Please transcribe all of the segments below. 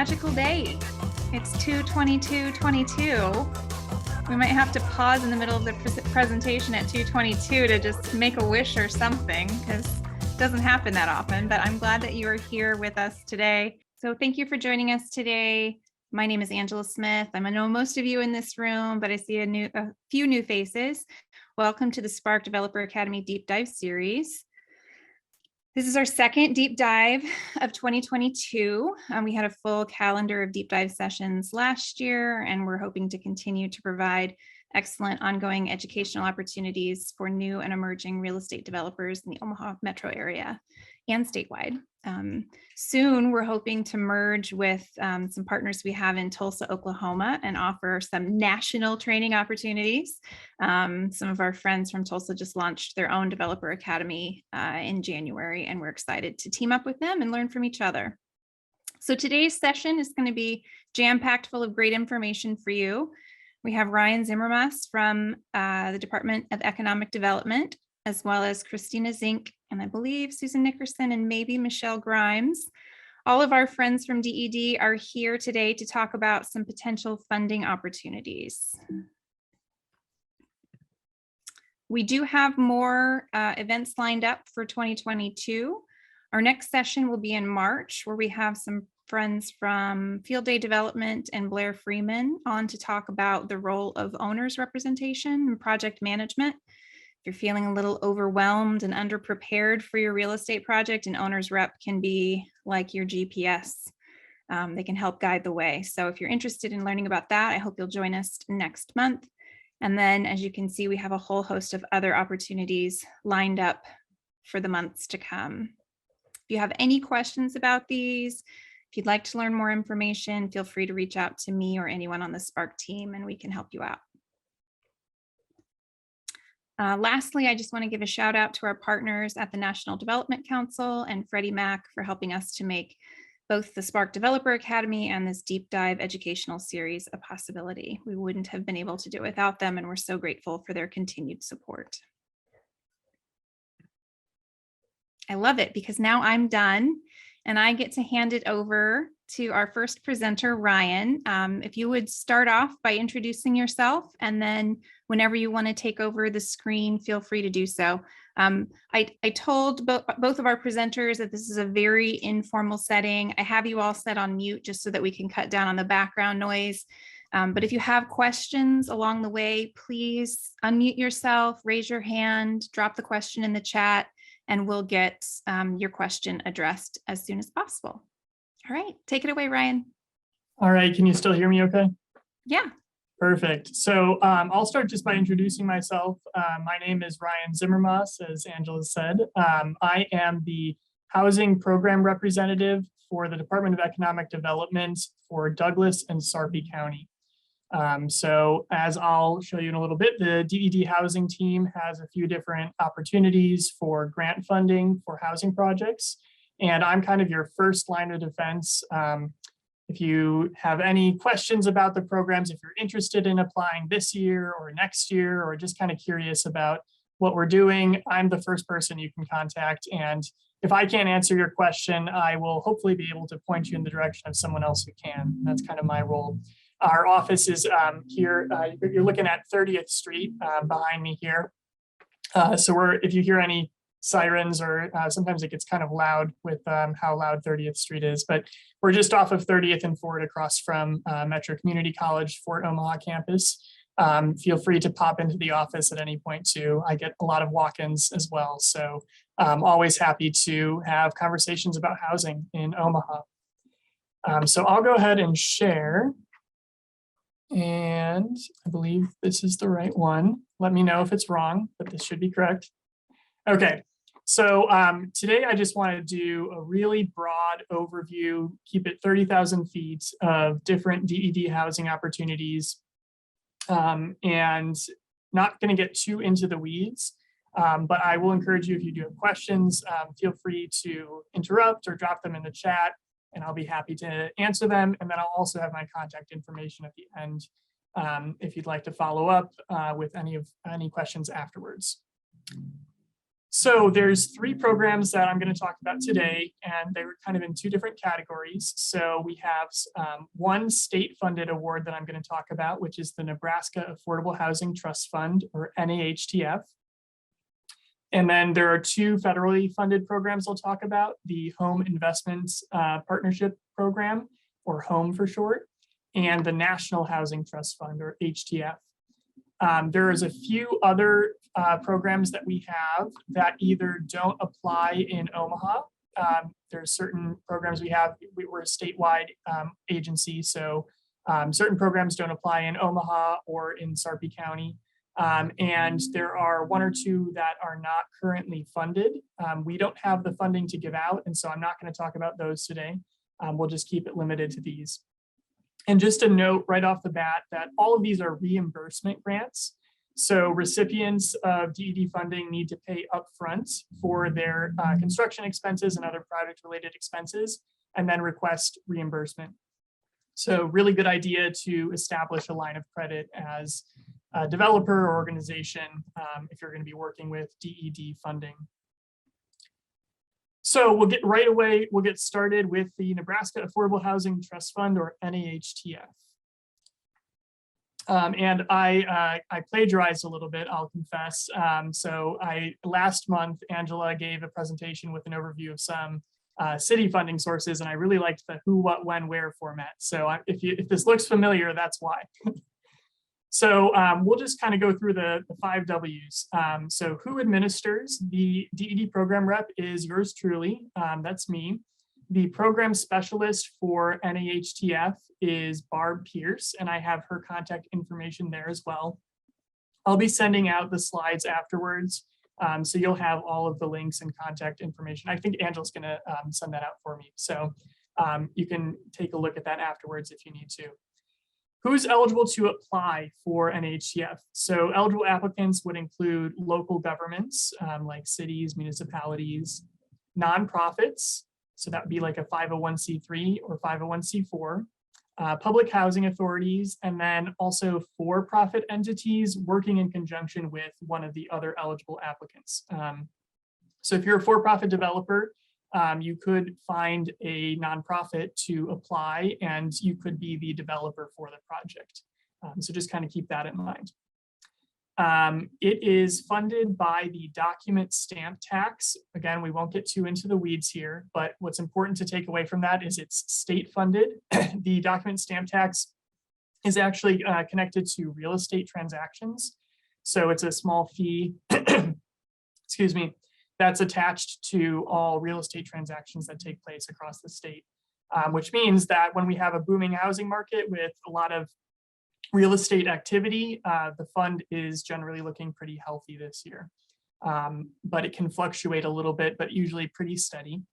magical day. It's 2/22/22. We might have to pause in the middle of the presentation at 2:22 to just make a wish or something, because it doesn't happen that often, but I'm glad that you are here with us today. So thank you for joining us today. My name is Angela Smith. I know most of you in this room, but I see a few new faces. Welcome to the Spark Developer Academy Deep Dive Series. This is our second deep dive of 2022. We had a full calendar of deep dive sessions last year, and we're hoping to continue to provide excellent ongoing educational opportunities for new and emerging real estate developers in the Omaha metro area and statewide. Soon, we're hoping to merge with some partners we have in Tulsa, Oklahoma, and offer some national training opportunities. Some of our friends from Tulsa just launched their own developer academy in January, and we're excited to team up with them and learn from each other. So today's session is going to be jam-packed full of great information for you. We have Ryan Zimmermas from the Department of Economic Development, as well as Christina Zink, and I believe Susan Nickerson and maybe Michelle Grimes. All of our friends from DED are here today to talk about some potential funding opportunities. We do have more events lined up for 2022. Our next session will be in March, where we have some friends from Field Day Development and Blair Freeman on to talk about the role of owners representation and project management. If you're feeling a little overwhelmed and underprepared for your real estate project, an owner's rep can be like your GPS. They can help guide the way. So if you're interested in learning about that, I hope you'll join us next month. And then, as you can see, we have a whole host of other opportunities lined up for the months to come. If you have any questions about these, if you'd like to learn more information, feel free to reach out to me or anyone on the Spark team, and we can help you out. Lastly, I just want to give a shout out to our partners at the National Development Council and Freddie Mac for helping us to make both the Spark Developer Academy and this deep dive educational series a possibility. We wouldn't have been able to do it without them, and we're so grateful for their continued support. I love it because now I'm done and I get to hand it over to our first presenter, Ryan. If you would start off by introducing yourself, and then whenever you want to take over the screen, feel free to do so. I told both of our presenters that this is a very informal setting. I have you all set on mute just so that we can cut down on the background noise. But if you have questions along the way, please unmute yourself, raise your hand, drop the question in the chat, and we'll get your question addressed as soon as possible. All right, take it away, Ryan. All right, can you still hear me okay? Yeah. Perfect. So I'll start just by introducing myself. My name is Ryan Zimmermas, as Angela said. I am the housing program representative for the Department of Economic Development for Douglas and Sarpy County. So as I'll show you in a little bit, the DED housing team has a few different opportunities for grant funding for housing projects. And I'm kind of your first line of defense. If you have any questions about the programs, if you're interested in applying this year or next year, or just kind of curious about what we're doing, I'm the first person you can contact. And if I can't answer your question, I will hopefully be able to point you in the direction of someone else who can. That's kind of my role. Our office is here. You're looking at 30th Street behind me here. So if you hear any sirens, or sometimes it gets kind of loud with how loud 30th Street is, but we're just off of 30th and Fort, across from Metro Community College, Fort Omaha campus. Feel free to pop into the office at any point too. I get a lot of walk-ins as well. So I'm always happy to have conversations about housing in Omaha. So I'll go ahead and share. And I believe this is the right one. Let me know if it's wrong, but this should be correct. Okay, so today I just want to do a really broad overview, keep it 30,000 feet of different DED housing opportunities, and not going to get too into the weeds, but I will encourage you, if you do have questions, feel free to interrupt or drop them in the chat, and I'll be happy to answer them. And then I'll also have my contact information at the end if you'd like to follow up with any questions afterwards. So there's three programs that I'm going to talk about today, and they were kind of in two different categories. So we have one state-funded award that I'm going to talk about, which is the Nebraska Affordable Housing Trust Fund, or NAHTF. And then there are two federally funded programs I'll talk about, the Home Investments Partnership Program, or HOME for short, and the National Housing Trust Fund, or HTF. There is a few other programs that we have that either don't apply in Omaha. There's certain programs we have, we're a statewide agency, so certain programs don't apply in Omaha or in Sarpy County. And there are one or two that are not currently funded. We don't have the funding to give out, and so I'm not going to talk about those today. We'll just keep it limited to these. And just a note right off the bat that all of these are reimbursement grants. So recipients of DED funding need to pay upfront for their construction expenses and other project-related expenses, and then request reimbursement. So really good idea to establish a line of credit as a developer or organization if you're going to be working with DED funding. So we'll get started with the Nebraska Affordable Housing Trust Fund, or NAHTF. And I plagiarized a little bit, I'll confess. So last month, Angela gave a presentation with an overview of some city funding sources, and I really liked the who, what, when, where format. So if this looks familiar, that's why. So we'll just kind of go through the 5 W's. So who administers? The DED program rep is yours truly. That's me. The program specialist for NAHTF is Barb Pierce, and I have her contact information there as well. I'll be sending out the slides afterwards, so you'll have all of the links and contact information. I think Angela's going to send that out for me, so you can take a look at that afterwards if you need to. Who's eligible to apply for NAHTF? So eligible applicants would include local governments like cities, municipalities, nonprofits. So that would be like a 501c3 or 501c4, public housing authorities, and then also for-profit entities working in conjunction with one of the other eligible applicants. So if you're a for-profit developer, you could find a nonprofit to apply, and you could be the developer for the project. So just kind of keep that in mind. It is funded by the document stamp tax. Again, we won't get too into the weeds here, but what's important to take away from that is it's state funded. The document stamp tax is actually connected to real estate transactions. So it's a small fee, excuse me, that's attached to all real estate transactions that take place across the state, which means that when we have a booming housing market with a lot of real estate activity, the fund is generally looking pretty healthy this year. But it can fluctuate a little bit, but usually pretty steady.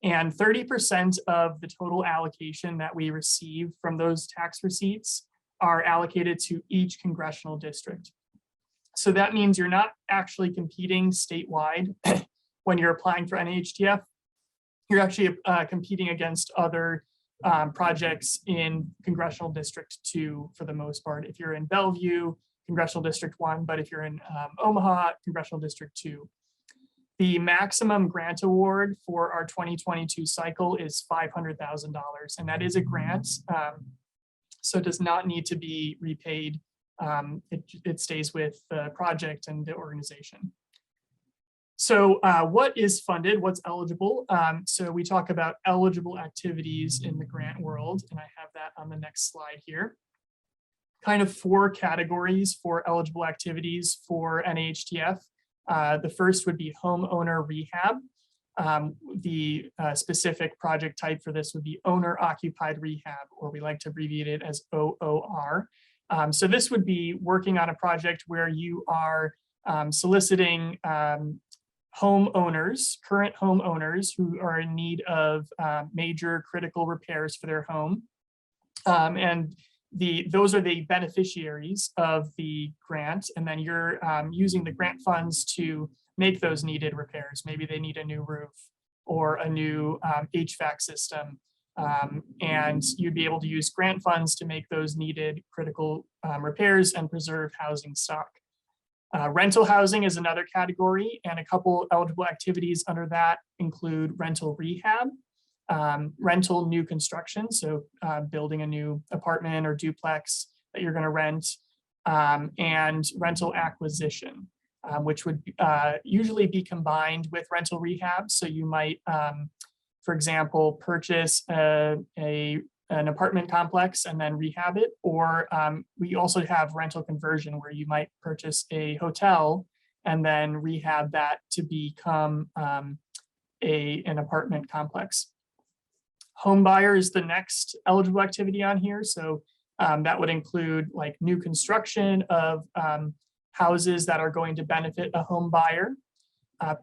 And 30% of the total allocation that we receive from those tax receipts are allocated to each congressional district. So that means you're not actually competing statewide when you're applying for NAHTF. You're actually competing against other projects in Congressional District 2 for the most part. If you're in Bellevue, Congressional District 1, but if you're in Omaha, Congressional District 2. The maximum grant award for our 2022 cycle is $500,000, and that is a grant, so it does not need to be repaid. It stays with the project and the organization. So what is funded, what's eligible? So we talk about eligible activities in the grant world, and I have that on the next slide here. Kind of 4 categories for eligible activities for NAHTF. The first would be homeowner rehab. The specific project type for this would be owner occupied rehab, or we like to abbreviate it as OOR. So this would be working on a project where you are soliciting homeowners, current homeowners who are in need of major critical repairs for their home. And those are the beneficiaries of the grant. And then you're using the grant funds to make those needed repairs. Maybe they need a new roof or a new HVAC system. And you'd be able to use grant funds to make those needed critical repairs and preserve housing stock. Rental housing is another category, and a couple eligible activities under that include rental rehab, rental new construction, so building a new apartment or duplex that you're going to rent, and rental acquisition, which would usually be combined with rental rehab. So you might, for example, purchase an apartment complex and then rehab it. Or we also have rental conversion, where you might purchase a hotel and then rehab that to become an apartment complex. Home buyer is the next eligible activity on here. So that would include like new construction of houses that are going to benefit a home buyer.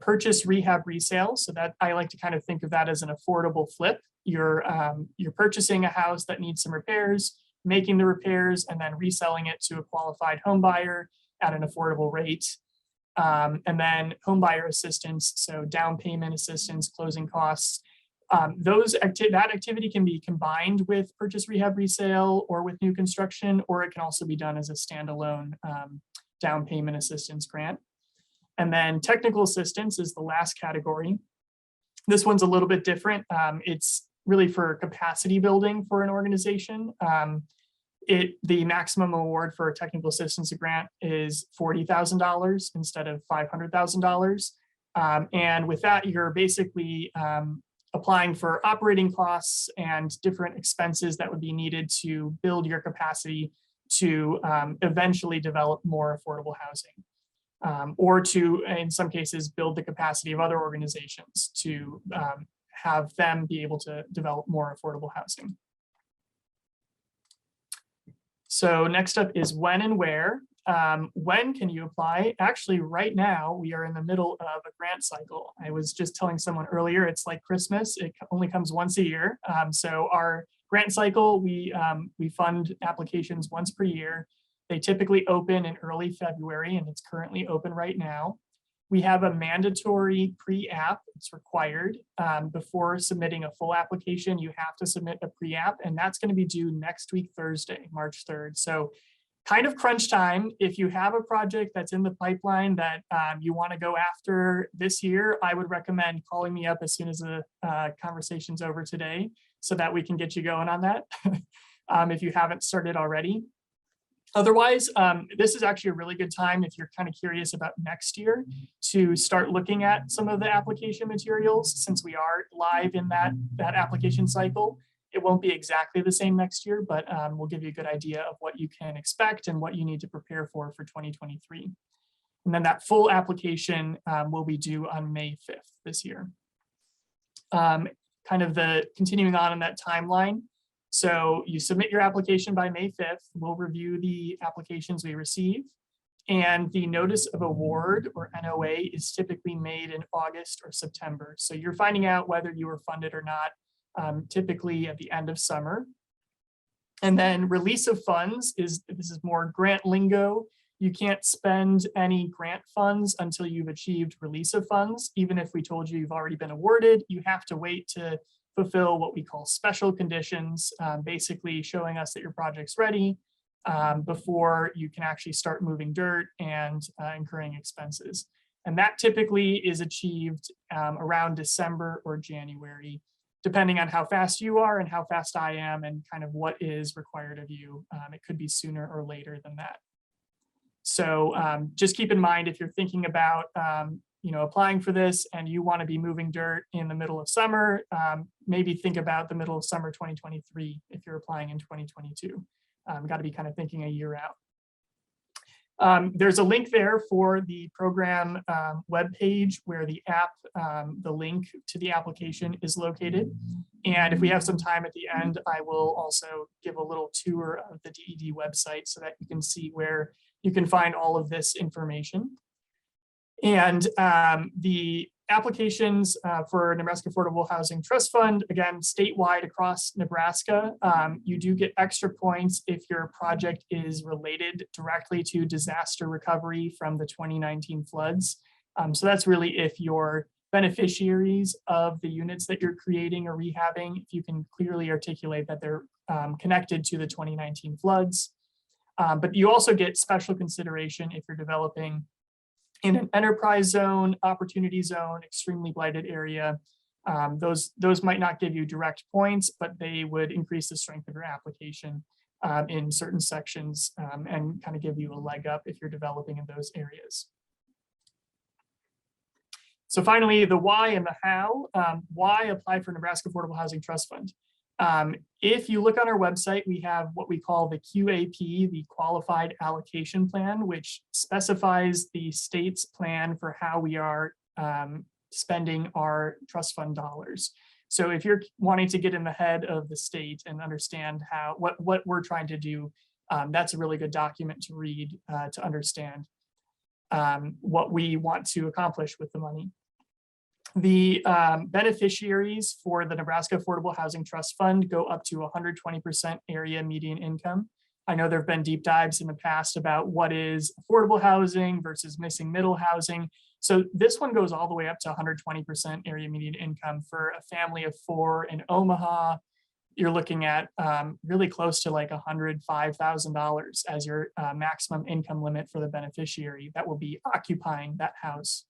Purchase, rehab, resale. So that I like to kind of think of that as an affordable flip. You're purchasing a house that needs some repairs, making the repairs, and then reselling it to a qualified home buyer at an affordable rate. And then home buyer assistance, so down payment assistance, closing costs. That activity can be combined with purchase, rehab, resale, or with new construction, or it can also be done as a standalone down payment assistance grant. And then technical assistance is the last category. This one's a little bit different. It's really for capacity building for an organization. The maximum award for a technical assistance grant is $40,000 instead of $500,000. And with that, you're basically applying for operating costs and different expenses that would be needed to build your capacity to eventually develop more affordable housing. Or to, in some cases, build the capacity of other organizations to have them be able to develop more affordable housing. So next up is when and where. When can you apply? Actually, right now, we are in the middle of a grant cycle. I was just telling someone earlier, it's like Christmas. It only comes once a year. So our grant cycle, we fund applications once per year. They typically open in early February, and it's currently open right now. We have a mandatory pre-app. It's required. Before submitting a full application, you have to submit a pre-app, and that's going to be due next week, Thursday, March 3rd. So kind of crunch time. If you have a project that's in the pipeline that you want to go after this year, I would recommend calling me up as soon as the conversation's over today so that we can get you going on that if you haven't started already. Otherwise, this is actually a really good time if you're kind of curious about next year to start looking at some of the application materials, since we are live in that application cycle. It won't be exactly the same next year, but we'll give you a good idea of what you can expect and what you need to prepare for 2023. And then that full application will be due on May 5th this year. Kind of continuing on in that timeline. So you submit your application by May 5th. We'll review the applications we receive. And the notice of award, or NOA, is typically made in August or September. So you're finding out whether you were funded or not, typically at the end of summer. And then release of funds this is more grant lingo. You can't spend any grant funds until you've achieved release of funds. Even if we told you you've already been awarded, you have to wait to fulfill what we call special conditions, basically showing us that your project's ready before you can actually start moving dirt and incurring expenses. And that typically is achieved around December or January, depending on how fast you are and how fast I am and kind of what is required of you. It could be sooner or later than that. So just keep in mind, if you're thinking about applying for this and you want to be moving dirt in the middle of summer, maybe think about the middle of summer 2023 if you're applying in 2022. Got to be kind of thinking a year out. There's a link there for the program webpage where the app, the link to the application is located. And if we have some time at the end, I will also give a little tour of the DED website so that you can see where you can find all of this information. And the applications for Nebraska Affordable Housing Trust Fund, again, statewide across Nebraska, you do get extra points if your project is related directly to disaster recovery from the 2019 floods. So that's really if your beneficiaries of the units that you're creating or rehabbing, if you can clearly articulate that they're connected to the 2019 floods. But you also get special consideration if you're developing In an enterprise zone, opportunity zone, extremely blighted area, those might not give you direct points, but they would increase the strength of your application in certain sections and kind of give you a leg up if you're developing in those areas. So finally, the why and the how. Why apply for Nebraska Affordable Housing Trust Fund? If you look on our website, we have what we call the QAP, the Qualified Allocation Plan, which specifies the state's plan for how we are spending our trust fund dollars. So if you're wanting to get in the head of the state and understand what we're trying to do, that's a really good document to read to understand what we want to accomplish with the money. The beneficiaries for the Nebraska Affordable Housing Trust Fund go up to 120% area median income. I know there have been deep dives in the past about what is affordable housing versus missing middle housing. So this one goes all the way up to 120% area median income for a family of 4 in Omaha. You're looking at really close to like $105,000 as your maximum income limit for the beneficiary that will be occupying that house.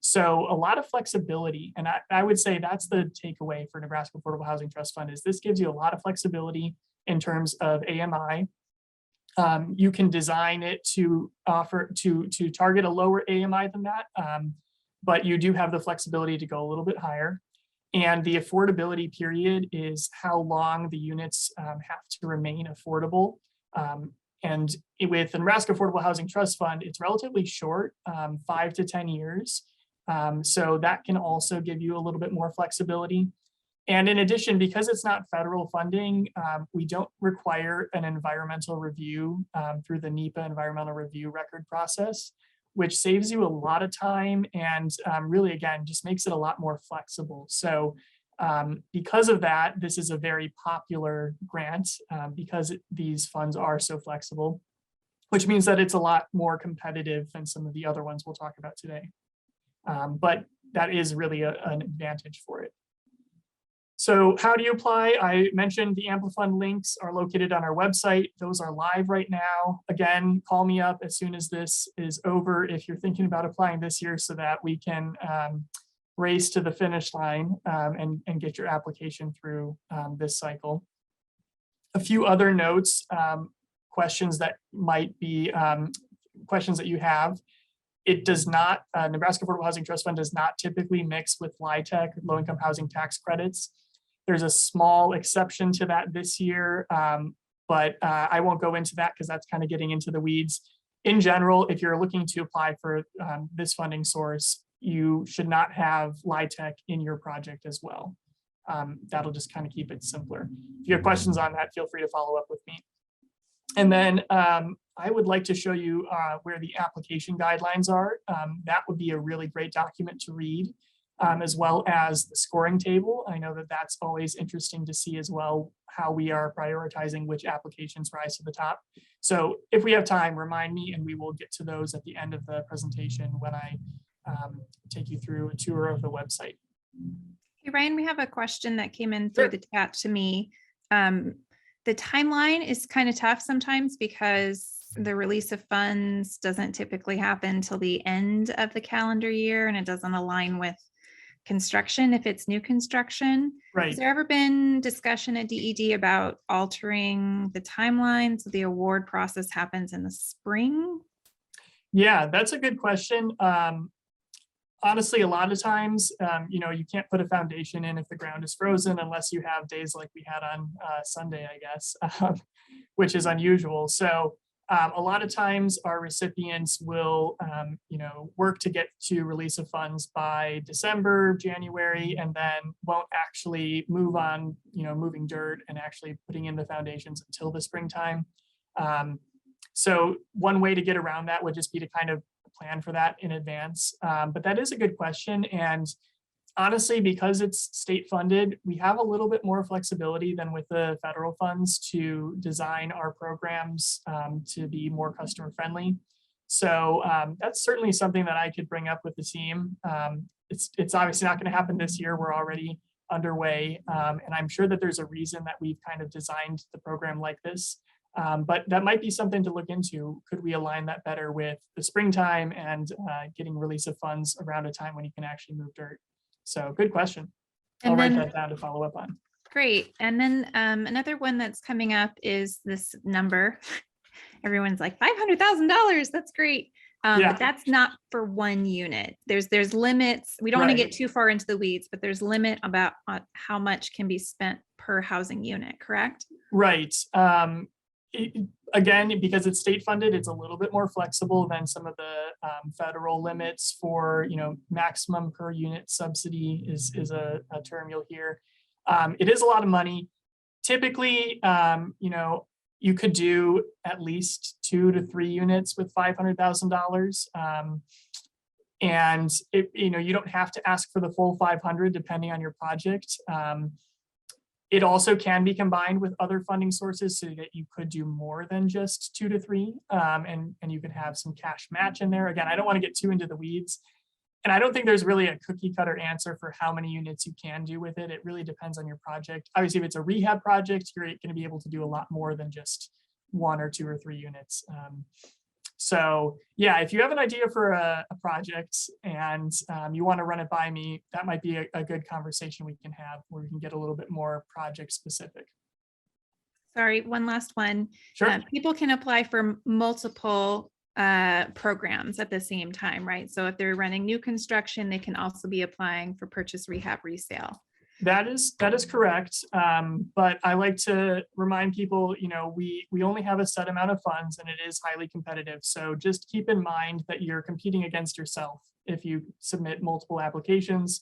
So a lot of flexibility, and I would say that's the takeaway for Nebraska Affordable Housing Trust Fund is this gives you a lot of flexibility in terms of AMI. You can design it to offer to target a lower AMI than that, but you do have the flexibility to go a little bit higher. And the affordability period is how long the units have to remain affordable. And with the Nebraska Affordable Housing Trust Fund, it's relatively short, 5 to 10 years. So that can also give you a little bit more flexibility. And in addition, because it's not federal funding, we don't require an environmental review through the NEPA environmental review record process, which saves you a lot of time and really, again, just makes it a lot more flexible. So because of that, this is a very popular grant because these funds are so flexible, which means that it's a lot more competitive than some of the other ones we'll talk about today. But that is really an advantage for it. So how do you apply? I mentioned the Amplifund links are located on our website. Those are live right now. Again, call me up as soon as this is over if you're thinking about applying this year so that we can race to the finish line and get your application through this cycle. A few other notes, questions that might be questions that you have. It does not, Nebraska Affordable Housing Trust Fund does not typically mix with LIHTC, low-income housing tax credits. There's a small exception to that this year, but I won't go into that because that's kind of getting into the weeds. In general, if you're looking to apply for this funding source, you should not have LIHTC in your project as well. That'll just kind of keep it simpler. If you have questions on that, feel free to follow up with me. And then I would like to show you where the application guidelines are. That would be a really great document to read, as well as the scoring table. I know that that's always interesting to see as well, how we are prioritizing which applications rise to the top. So if we have time, remind me and we will get to those at the end of the presentation when I take you through a tour of the website. Hey, Ryan, we have a question that came in through the chat to me. The timeline is kind of tough sometimes because the release of funds doesn't typically happen till the end of the calendar year, and it doesn't align with construction if it's new construction. Right. Has there ever been discussion at DED about altering the timeline so the award process happens in the spring? Yeah, that's a good question. Honestly, a lot of times, you can't put a foundation in if the ground is frozen unless you have days like we had on Sunday, I guess, which is unusual. So a lot of times our recipients will, work to get to release of funds by December, January, and then won't actually move on, moving dirt and actually putting in the foundations until the springtime. So one way to get around that would just be to kind of plan for that in advance. But that is a good question. And honestly, because it's state funded, we have a little bit more flexibility than with the federal funds to design our programs to be more customer friendly. So that's certainly something that I could bring up with the team. It's obviously not going to happen this year. We're already underway. And I'm sure that there's a reason that we've kind of designed the program like this. But that might be something to look into. Could we align that better with the springtime and getting release of funds around a time when you can actually move dirt? So good question. I'll And write then, that down to follow up on. great. And then another one that's coming up is this number. Everyone's like $500,000. That's great. Yeah. But that's not for one unit. There's limits. We don't want to Right. get too far into the weeds, but there's limit about how much can be spent per housing unit, correct? Right. Again, because it's state funded, it's a little bit more flexible than some of the federal limits for, maximum per unit subsidy is a term you'll hear. It is a lot of money. Typically, you could do at least 2 to 3 units with $500,000. And you don't have to ask for the full 500 depending on your project. It also can be combined with other funding sources so that you could do more than just 2 to 3, and you could have some cash match in there. Again, I don't want to get too into the weeds, and I don't think there's really a cookie cutter answer for how many units you can do with it. It really depends on your project. Obviously, if it's a rehab project, you're going to be able to do a lot more than just 1 or 2 or 3 units. So yeah, if you have an idea for a project and you want to run it by me, that might be a good conversation we can have where we can get a little bit more project specific. Sorry, one last one. Sure. People can apply for multiple programs at the same time, right? So if they're running new construction, they can also be applying for purchase, rehab, resale. That is correct. But I like to remind people, we only have a set amount of funds and it is highly competitive. So just keep in mind that you're competing against yourself if you submit multiple applications.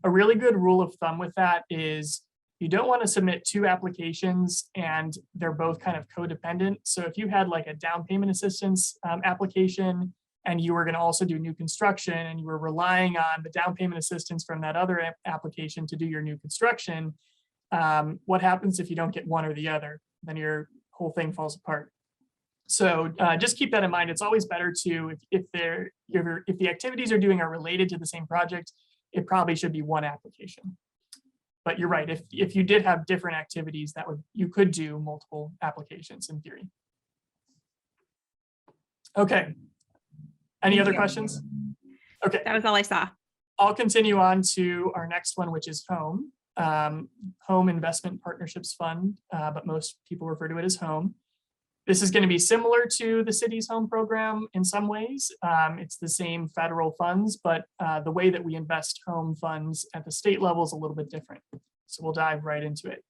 A really good rule of thumb with that is you don't want to submit 2 applications and they're both kind of codependent. So if you had like a down payment assistance application and you were going to also do new construction and you were relying on the down payment assistance from that other application to do your new construction, what happens if you don't get one or the other? Then your whole thing falls apart. So just keep that in mind. It's always better to, if the activities you're doing are related to the same project, it probably should be one application. But you're right, if you did have different activities, you could do multiple applications in theory. Okay. Any other questions? Okay. That was all I saw. I'll continue on to our next one, which is HOME, Home Investment Partnerships Fund, but most people refer to it as HOME. This is going to be similar to the city's HOME program in some ways. It's the same federal funds, but the way that we invest HOME funds at the state level is a little bit different. So we'll dive right into it.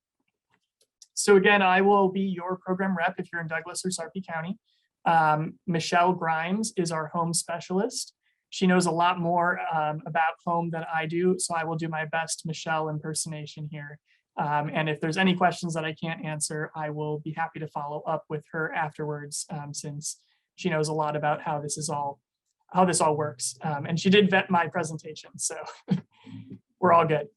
So again, I will be your program rep if you're in Douglas or Sarpy County. Michelle Grimes is our HOME specialist. She knows a lot more about HOME than I do, so I will do my best Michelle impersonation here. And if there's any questions that I can't answer, I will be happy to follow up with her afterwards, since she knows a lot about how this all works. And she did vet my presentation, so we're all good.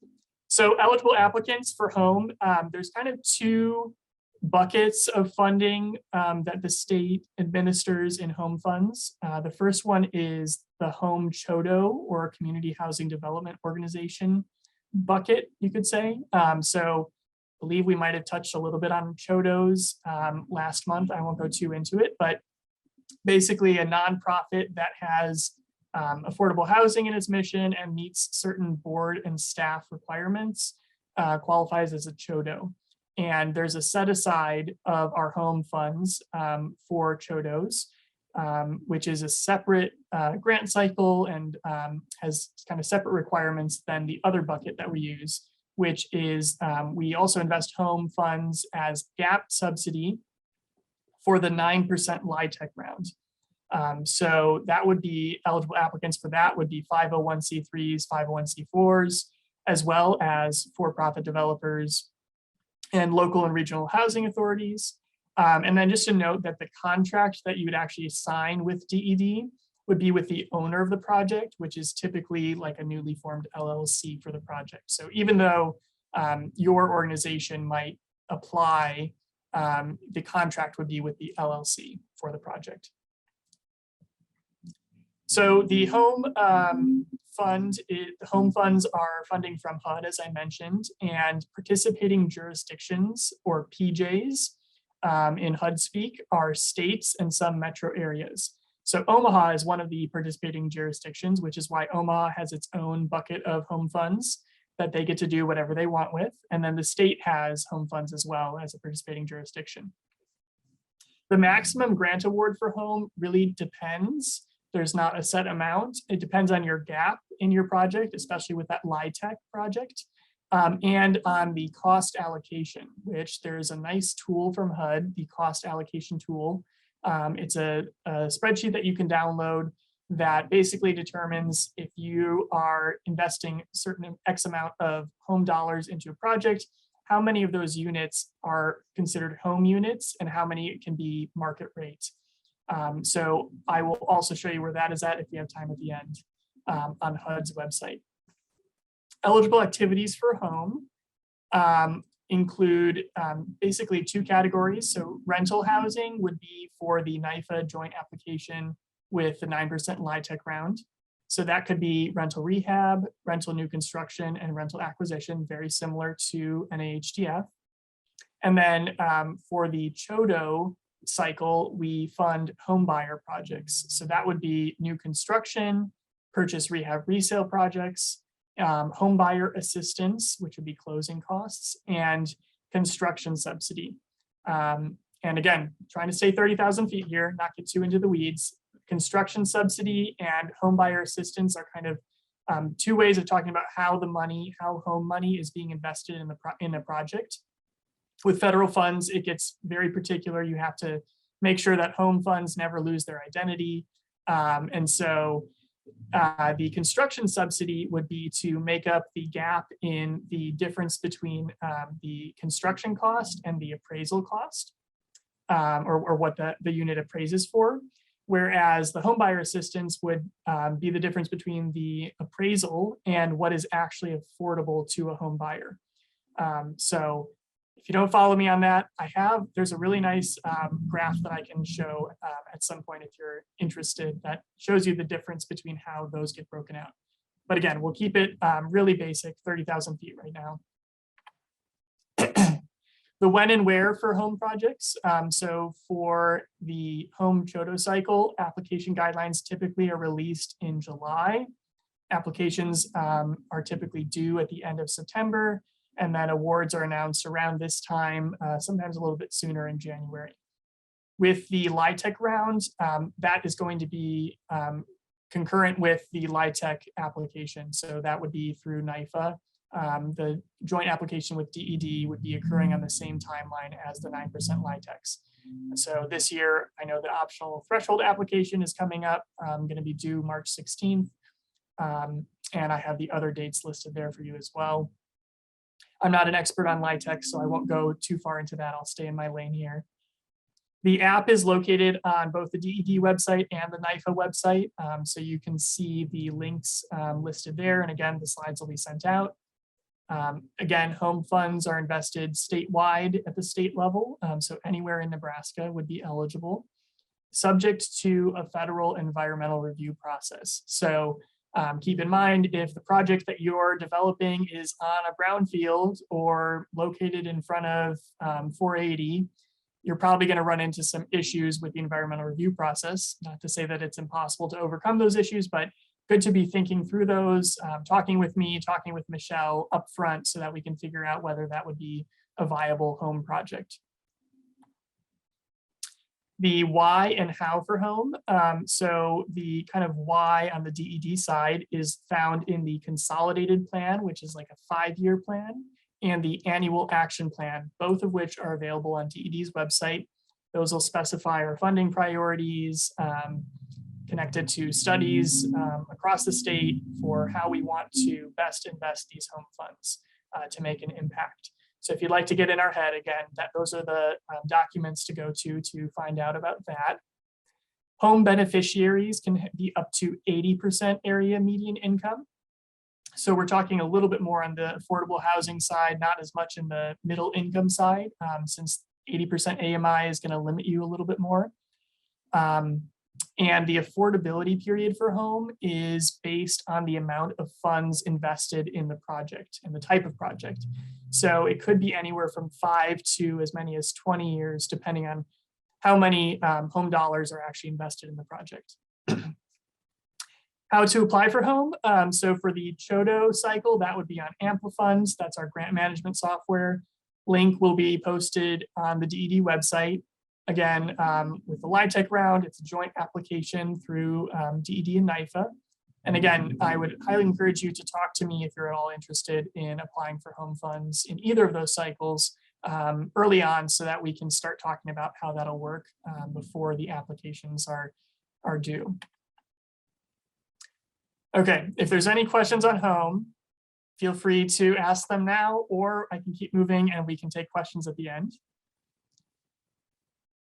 So eligible applicants for HOME, there's kind of 2 buckets of funding that the state administers in HOME funds. The first one is the HOME CHODO, or Community Housing Development Organization bucket, you could say. So I believe we might have touched a little bit on CHODOs last month. I won't go too into it, but basically a nonprofit that has affordable housing in its mission and meets certain board and staff requirements qualifies as a CHODO. And there's a set aside of our HOME funds for CHODOs, which is a separate grant cycle and has kind of separate requirements than the other bucket that we use, which is we also invest HOME funds as gap subsidy for the 9% LIHTC round. So that would be eligible applicants for that would be 501c3s, 501c4s, as well as for-profit developers and local and regional housing authorities. And then just to note that the contract that you would actually sign with DED would be with the owner of the project, which is typically like a newly formed LLC for the project. So even though your organization might apply, the contract would be with the LLC for the project. So the HOME HOME funds are funding from HUD, as I mentioned, and participating jurisdictions, or PJs, in HUD speak are states and some metro areas. So Omaha is one of the participating jurisdictions, which is why Omaha has its own bucket of home funds that they get to do whatever they want with. And then the state has home funds as well as a participating jurisdiction. The maximum grant award for home really depends. There's not a set amount. It depends on your gap in your project, especially with that LIHTC project, and on the cost allocation, which there's a nice tool from HUD, the cost allocation tool. It's a spreadsheet that you can download that basically determines if you are investing certain X amount of home dollars into a project, how many of those units are considered home units and how many can be market rate. So I will also show you where that is at if you have time at the end on HUD's website. Eligible activities for home include basically two categories. So rental housing would be for the NIFA joint application with the 9% LIHTC round. So that could be rental rehab, rental new construction, and rental acquisition, very similar to NAHDF. And then for the CHODO cycle, we fund home buyer projects. So that would be new construction, purchase rehab resale projects, home buyer assistance, which would be closing costs, and construction subsidy. And again, trying to stay 30,000 feet here, not get too into the weeds. Construction subsidy and home buyer assistance are kind of two ways of talking about how home money is being invested in a project. With federal funds, it gets very particular. You have to make sure that home funds never lose their identity. And so the construction subsidy would be to make up the gap in the difference between the construction cost and the appraisal cost, or what the unit appraises for. Whereas the home buyer assistance would be the difference between the appraisal and what is actually affordable to a home buyer. So if you don't follow me on that, there's a really nice graph that I can show at some point if you're interested that shows you the difference between how those get broken out. But again, we'll keep it really basic, 30,000 feet right now. The when and where for home projects. So for the home CHODO cycle, application guidelines typically are released in July. Applications are typically due at the end of September, and then awards are announced around this time, sometimes a little bit sooner in January. With the LIHTC round, that is going to be concurrent with the LIHTC application. So that would be through NIFA. The joint application with DED would be occurring on the same timeline as the 9% LIHTCs. So this year, I know the optional threshold application is coming up. I'm going to be due March 16th. And I have the other dates listed there for you as well. I'm not an expert on LIHTC, so I won't go too far into that. I'll stay in my lane here. The app is located on both the DED website and the NIFA website. So you can see the links listed there. And again, the slides will be sent out. Again, home funds are invested statewide at the state level. So anywhere in Nebraska would be eligible, subject to a federal environmental review process. So keep in mind, if the project that you're developing is on a brownfield or located in front of 480, you're probably going to run into some issues with the environmental review process. Not to say that it's impossible to overcome those issues, but good to be thinking through those, talking with me, talking with Michelle up front so that we can figure out whether that would be a viable home project. The why and how for home. So the kind of why on the DED side is found in the consolidated plan, which is like a 5-year plan, and the annual action plan, both of which are available on DED's website. Those will specify our funding priorities, connected to studies across the state for how we want to best invest these home funds to make an impact. So if you'd like to get in our head, again, those are the documents to go to find out about that. Home beneficiaries can be up to 80% area median income. So we're talking a little bit more on the affordable housing side, not as much in the middle income side, since 80% AMI is going to limit you a little bit more. And the affordability period for home is based on the amount of funds invested in the project and the type of project. So it could be anywhere from 5 to as many as 20 years, depending on how many home dollars are actually invested in the project. How to apply for home. So for the Chodo cycle, that would be on Amplifunds. That's our grant management software. Link will be posted on the DED website. Again, with the LIHTC round, it's a joint application through DED and NIFA. And again, I would highly encourage you to talk to me if you're at all interested in applying for home funds in either of those cycles early on, so that we can start talking about how that'll work before the applications are due. Okay, if there's any questions on home, feel free to ask them now, or I can keep moving and we can take questions at the end.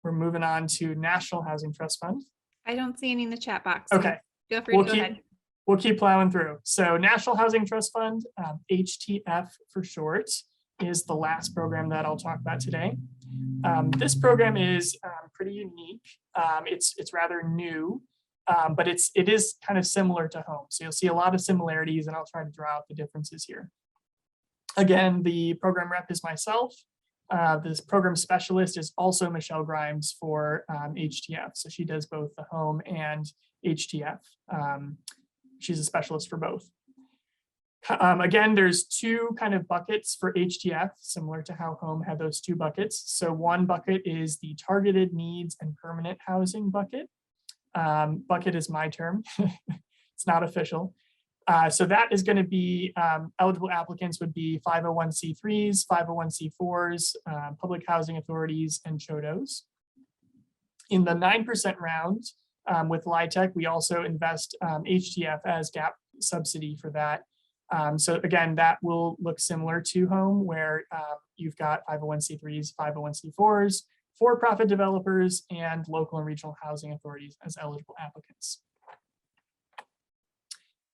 We're moving on to National Housing Trust Fund. I don't see any in the chat box. So okay, feel free to go ahead. We'll keep plowing through. So National Housing Trust Fund, HTF for short, is the last program that I'll talk about today. This program is pretty unique. It's rather new, but it is kind of similar to home. So you'll see a lot of similarities, and I'll try to draw out the differences here. Again, the program rep is myself. This program specialist is also Michelle Grimes for HTF. So she does both the home and HTF. She's a specialist for both. Again, there's two kind of buckets for HTF, similar to how home had those two buckets. So one bucket is the targeted needs and permanent housing bucket. Bucket is my term. It's not official. So that is going to be eligible applicants would be 501c3s, 501c4s, public housing authorities, and Chodos. In the 9% round with LIHTC, we also invest HTF as gap subsidy for that. So again, that will look similar to home, where you've got 501c3s, 501c4s, for-profit developers, and local and regional housing authorities as eligible applicants.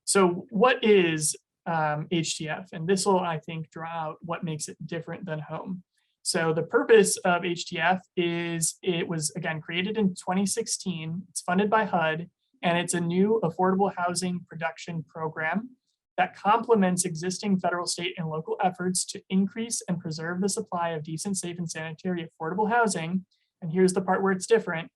So what is HTF? And this will, I think, draw out what makes it different than home. So the purpose of HTF is it was, again, created in 2016. It's funded by HUD, and it's a new affordable housing production program that complements existing federal, state, and local efforts to increase and preserve the supply of decent, safe, and sanitary affordable housing. And here's the part where it's different: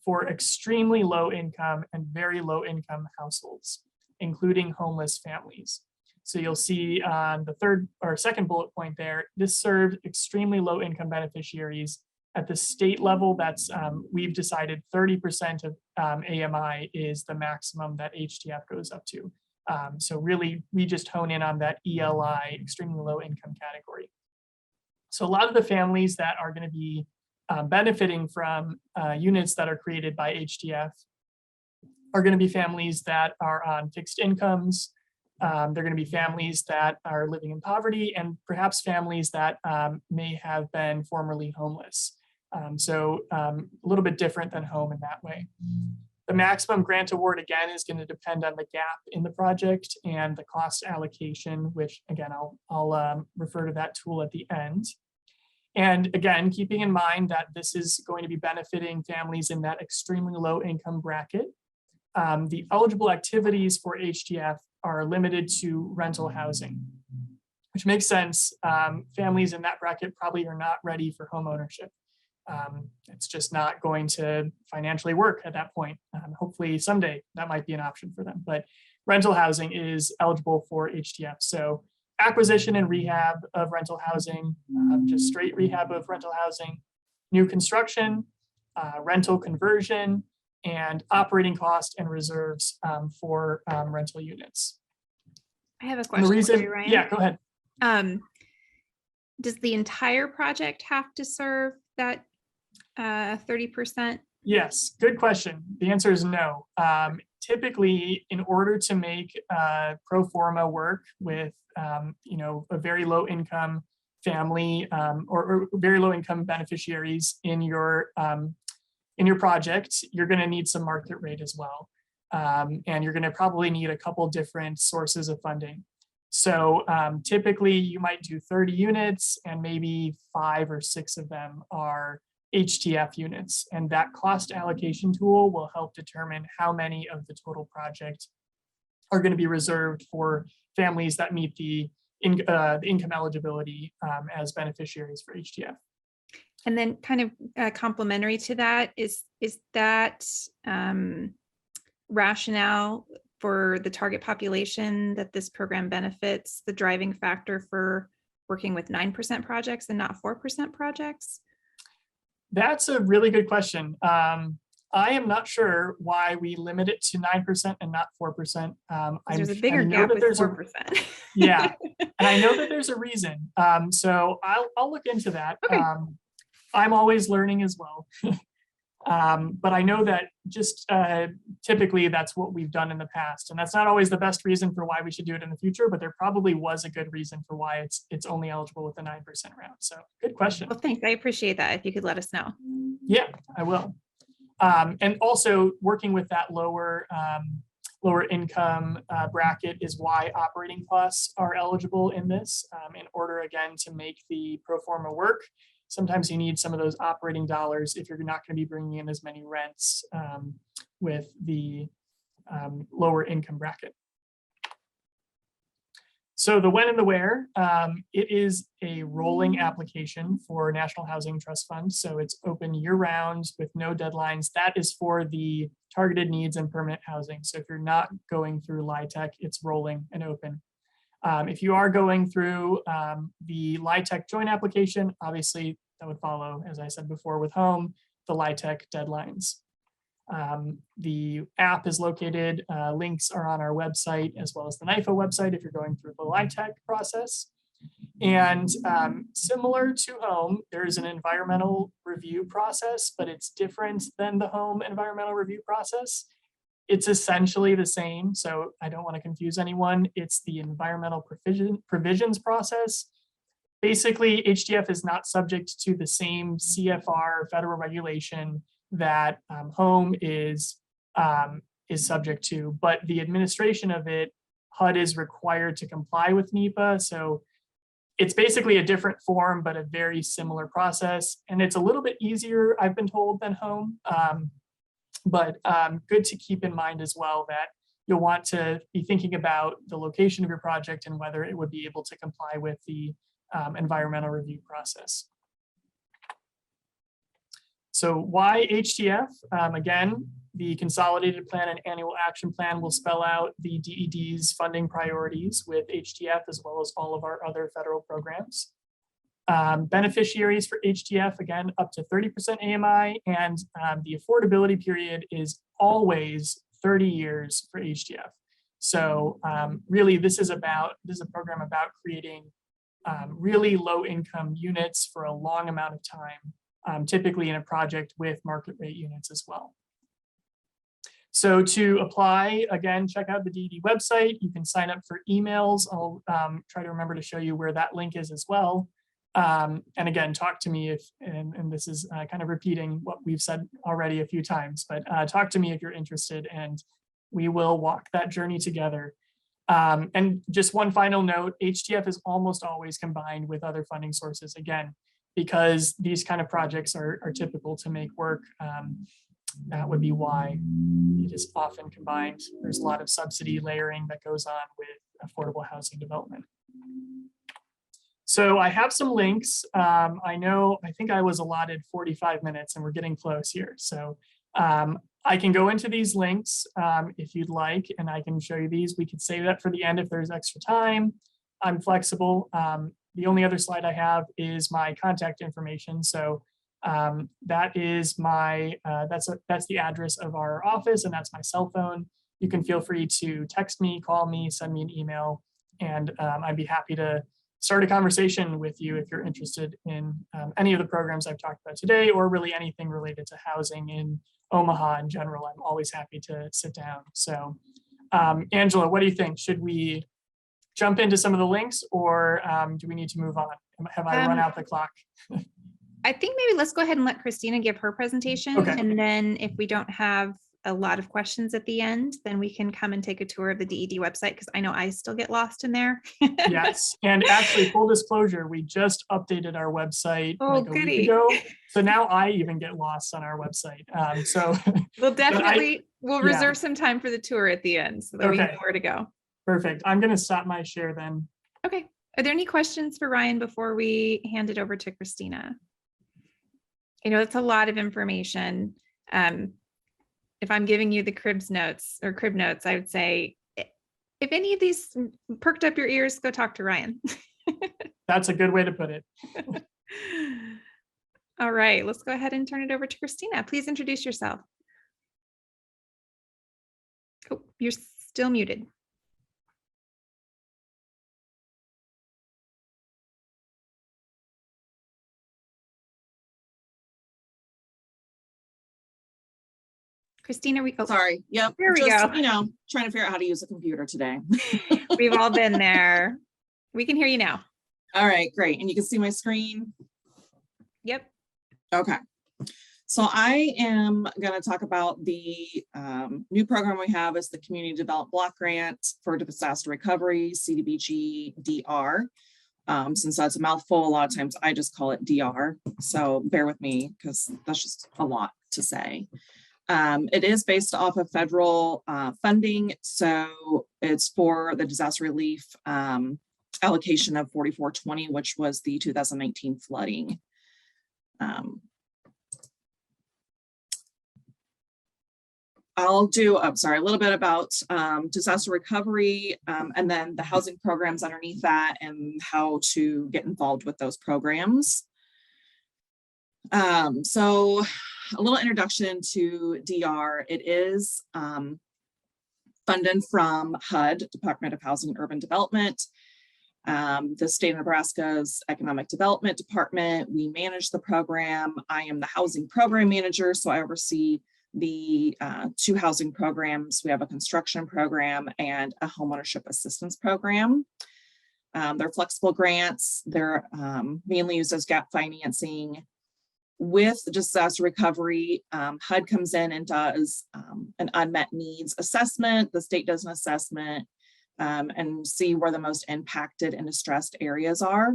for extremely low income and very low income households, including homeless families. So you'll see on the third or second bullet point there, this served extremely low income beneficiaries. At the state level, that's we've decided 30% of AMI is the maximum that HTF goes up to. So really, we just hone in on that ELI, extremely low income category. So a lot of the families that are going to be benefiting from units that are created by HTF are going to be families that are on fixed incomes. They're going to be families that are living in poverty, and perhaps families that may have been formerly homeless. So a little bit different than home in that way. The maximum grant award, again, is going to depend on the gap in the project and the cost allocation, which, again, I'll refer to that tool at the end. And again, keeping in mind that this is going to be benefiting families in that extremely low income bracket. The eligible activities for HTF are limited to rental housing, which makes sense. Families in that bracket probably are not ready for home ownership. It's just not going to financially work at that point. Hopefully someday that might be an option for them, but rental housing is eligible for HTF. So acquisition and rehab of rental housing, just straight rehab of rental housing, new construction, rental conversion, and operating cost and reserves for rental units. I have a question for you, Ryan. Yeah, go ahead. Does the entire project have to serve that 30%? Yes, good question. The answer is no. Typically, in order to make pro forma work with a very low income family or very low income beneficiaries in your project, you're going to need some market rate as well. And you're going to probably need a couple different sources of funding. So typically you might do 30 units and maybe 5 or 6 of them are HTF units. And that cost allocation tool will help determine how many of the total project are going to be reserved for families that meet the income eligibility as beneficiaries for HTF. And then kind of complementary to that is that rationale for the target population that this program benefits the driving factor for working with 9% projects and not 4% projects? That's a really good question. I am not sure why we limit it to 9% and not 4%. There's a bigger gap with 4%. Yeah, and I know that there's a reason. So I'll look into that. Okay. I'm always learning as well. But I know that just typically that's what we've done in the past. And that's not always the best reason for why we should do it in the future, but there probably was a good reason for why it's only eligible with the 9% round. So good question. Well, thanks. I appreciate that. If you could let us know. Yeah, I will. And also working with that lower income bracket is why operating costs are eligible in this. In order, again, to make the pro forma work, sometimes you need some of those operating dollars if you're not going to be bringing in as many rents with the lower income bracket. So the when and the where, it is a rolling application for National Housing Trust Fund. So it's open year round with no deadlines. That is for the targeted needs and permanent housing. So if you're not going through LIHTC, it's rolling and open. If you are going through the LIHTC joint application, obviously that would follow, as I said before, with home, the LIHTC deadlines. The app is located, links are on our website as well as the NIFO website if you're going through the LIHTC process. And similar to home, there's an environmental review process, but it's different than the home environmental review process. It's essentially the same, so I don't want to confuse anyone. It's the environmental provisions process. Basically, HTF is not subject to the same CFR federal regulation that home is subject to, but the administration of it, HUD is required to comply with NEPA. So it's basically a different form, but a very similar process. And it's a little bit easier, I've been told, than home. But good to keep in mind as well that you'll want to be thinking about the location of your project and whether it would be able to comply with the environmental review process. So why HTF? Again, the consolidated plan and annual action plan will spell out the DED's funding priorities with HTF as well as all of our other federal programs. Beneficiaries for HTF, again, up to 30% AMI, and the affordability period is always 30 years for HTF. So really, this is a program about creating really low income units for a long amount of time, typically in a project with market rate units as well. So to apply, again, check out the DED website. You can sign up for emails. I'll try to remember to show you where that link is as well. And again, talk to me if, and this is kind of repeating what we've said already a few times, but talk to me if you're interested and we will walk that journey together. And just one final note, HTF is almost always combined with other funding sources, again, because these kind of projects are typical to make work. That would be why it is often combined. There's a lot of subsidy layering that goes on with affordable housing development. So I have some links. I think I was allotted 45 minutes and we're getting close here. So I can go into these links if you'd like, and I can show you these. We could save that for the end if there's extra time. I'm flexible. The only other slide I have is my contact information. So that is my, that's the address of our office and that's my cell phone. You can feel free to text me, call me, send me an email, and I'd be happy to start a conversation with you if you're interested in any of the programs I've talked about today, or really anything related to housing in Omaha in general. I'm always happy to sit down. So Angela, what do you think? Should we jump into some of the links, or do we need to move on? Have I run out the clock? I think maybe let's go ahead and let Christina give her presentation. Okay. And then if we don't have a lot of questions at the end, then we can come and take a tour of the DED website, because I know I still get lost in there. Yes, and actually, full disclosure, we just updated our website Oh, like a week goody. ago. So now I even get lost on our website. We'll definitely, we'll yeah. reserve some time for the tour at the end so that we know Okay. where to go. Perfect. I'm going to stop my share then. Okay. Are there any questions for Ryan before we hand it over to Christina? You know, it's a lot of information. If I'm giving you the crib notes, I would say, if any of these perked up your ears, go talk to Ryan. That's a good way to put it. All right, let's go ahead and turn it over to Christina. Please introduce yourself. Oh, you're still muted. Christina, Sorry. Yep. There we Just, go. you know, trying to figure out how to use a computer today. We've all been there. We can hear you now. All right, great. And you can see my screen. Yep. Okay. So I am going to talk about the new program we have is the Community Development Block Grant for Disaster Recovery, CDBG DR. Since that's a mouthful, a lot of times I just call it DR. So bear with me because that's just a lot to say. It is based off of federal funding. So it's for the disaster relief allocation of 4420, which was the 2019 flooding. I'll do, I'm sorry, a little bit about disaster recovery and then the housing programs underneath that and how to get involved with those programs. So a little introduction to DR. It is funded from HUD, Department of Housing and Urban Development. The state of Nebraska's Economic Development Department. We manage the program. I am the housing program manager, so I oversee the two housing programs. We have a construction program and a homeownership assistance program. They're flexible grants. They're mainly used as gap financing. With disaster recovery, HUD comes in and does an unmet needs assessment. The state does an assessment and see where the most impacted and distressed areas are.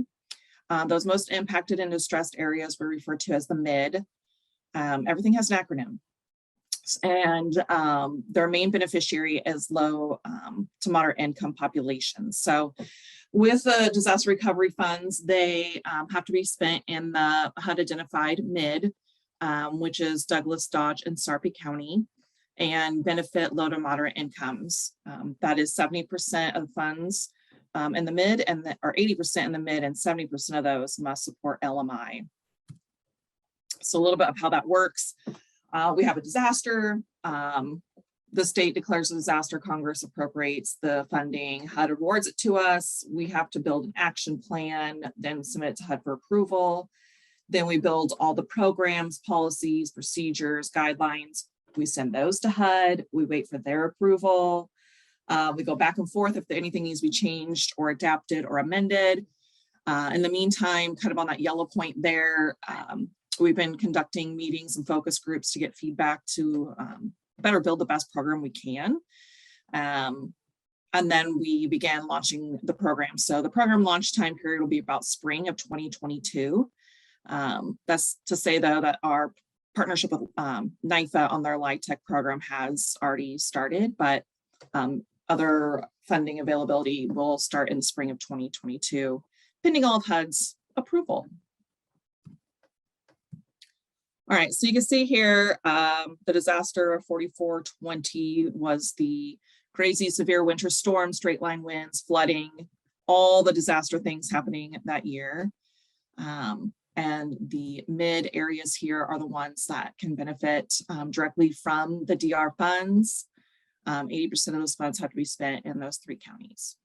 Those most impacted and distressed areas we refer to as the MID. Everything has an acronym. And their main beneficiary is low to moderate income populations. So with the disaster recovery funds, they have to be spent in the HUD identified MID, which is Douglas, Dodge, and Sarpy County, and benefit low to moderate incomes. That is 70% of the funds in the MID, or 80% in the MID, and 70% of those must support LMI. So a little bit of how that works. We have a disaster. The state declares a disaster, Congress appropriates the funding, HUD awards it to us. We have to build an action plan, then submit it to HUD for approval. Then we build all the programs, policies, procedures, guidelines. We send those to HUD. We wait for their approval. We go back and forth if anything needs to be changed or adapted or amended. In the meantime, kind of on that yellow point there, we've been conducting meetings and focus groups to get feedback to better build the best program we can. And then we began launching the program. So the program launch time period will be about spring of 2022. That's to say though that our partnership with NYFA on their LIHTC program has already started, but other funding availability will start in the spring of 2022, pending all of HUD's approval. All right, so you can see here, the disaster of 4420 was the crazy severe winter storm, straight line winds, flooding, all the disaster things happening that year. And the mid areas here are the ones that can benefit directly from the DR funds. 80% of those funds have to be spent in those 3 counties.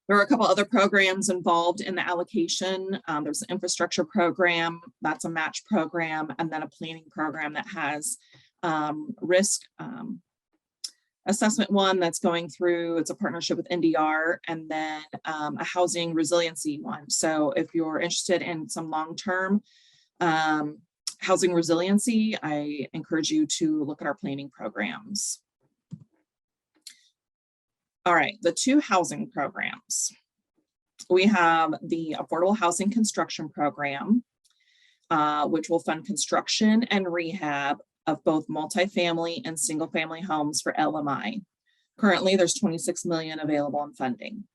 There are a couple other programs involved in the allocation. There's an infrastructure program, that's a match program, and then a planning program that has risk assessment one that's going through, it's a partnership with NDR, and then a housing resiliency one. So if you're interested in some long-term Housing resiliency, I encourage you to look at our planning programs. All right, the 2 housing programs. We have the Affordable Housing Construction Program, which will fund construction and rehab of both multifamily and single-family homes for LMI. Currently, there's 26 million available in funding.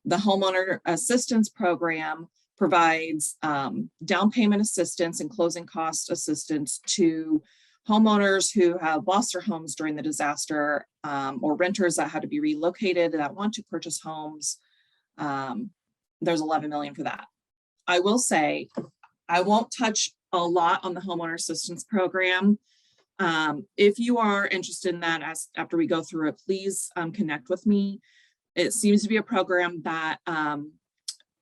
The Homeowner Assistance Program provides down payment assistance and closing cost assistance to homeowners who have lost their homes during the disaster, or renters that had to be relocated that want to purchase homes. There's 11 million for that. I will say, I won't touch a lot on the Homeowner Assistance Program. If you are interested in that, after we go through it, please connect with me. It seems to be a program that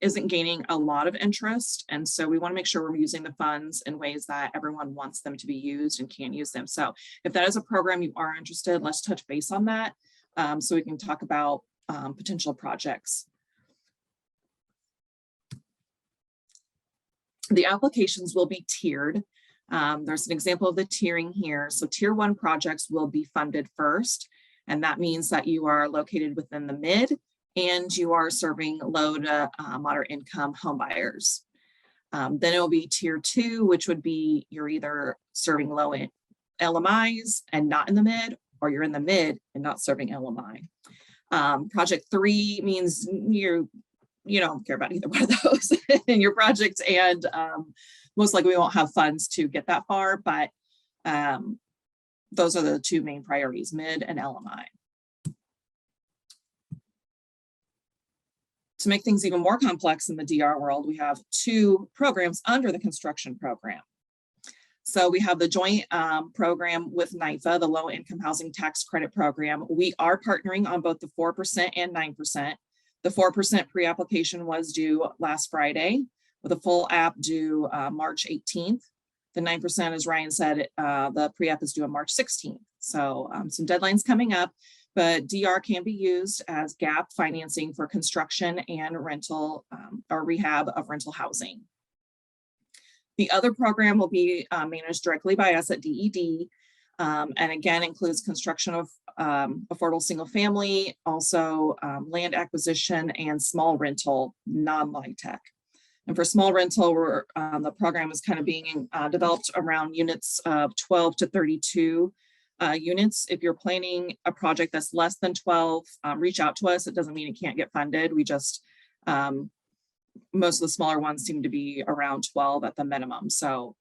isn't gaining a lot of interest. And so we want to make sure we're using the funds in ways that everyone wants them to be used and can use them. So if that is a program you are interested, let's touch base on that so we can talk about potential projects. The applications will be tiered. There's an example of the tiering here. So tier 1 projects will be funded first. And that means that you are located within the mid and you are serving low to moderate income home buyers. Then it will be tier 2, which would be you're either serving low LMIs and not in the mid, or you're in the mid and not serving LMI. Project 3 means you don't care about either one of those in your project, and most likely we won't have funds to get that far, but those are the 2 main priorities, mid and LMI. To make things even more complex in the DR world, we have 2 programs under the construction program. So we have the joint program with NYFA, the Low Income Housing Tax Credit Program. We are partnering on both the 4% and 9%. The 4% pre-application was due last Friday, with a full app due March 18th. The 9%, as Ryan said, the pre-app is due on March 16th. So some deadlines coming up, but DR can be used as gap financing for construction and rental or rehab of rental housing. The other program will be managed directly by us at DED, and again includes construction of affordable single family, also land acquisition and small rental, non-LIHTC tech. And for small rental, the program is kind of being developed around units of 12 to 32 units. If you're planning a project that's less than 12, reach out to us. It doesn't mean it can't get funded. We just, most of the smaller ones seem to be around 12 at the minimum. So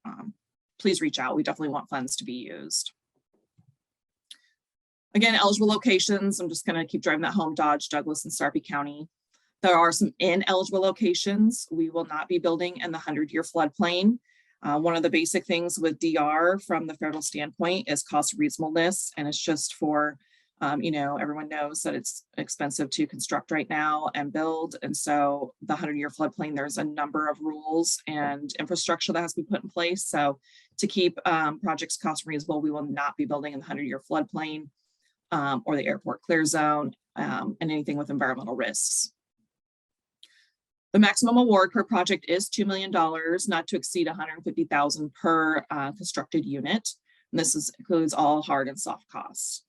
please reach out. We definitely want funds to be used. Again, eligible locations. I'm just going to keep driving that home: Dodge, Douglas, and Sarpy County. There are some ineligible locations. We will not be building in the 100-year floodplain. One of the basic things with DR from the federal standpoint is cost reasonableness, and it's just for, everyone knows that it's expensive to construct right now and build. And so the 100-year floodplain, there's a number of rules and infrastructure that has to be put in place. So to keep projects cost reasonable, we will not be building in the 100-year floodplain or the airport clear zone and anything with environmental risks. The maximum award per project is $2 million, not to exceed $150,000 per constructed unit. And this includes all hard and soft costs.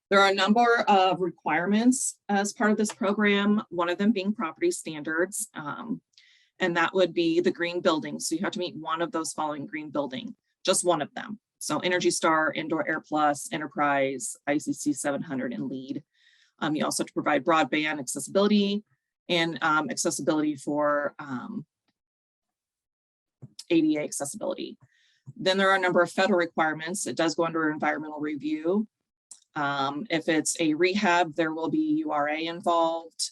There are a number of requirements as part of this program, one of them being property standards, and that would be the green building. So you have to meet one of those following green building, just one of them. So Energy Star, Indoor Air Plus, Enterprise, ICC 700, and LEED. You also have to provide broadband accessibility and accessibility for ADA accessibility. Then there are a number of federal requirements. It does go under environmental review. If it's a rehab, there will be URA involved.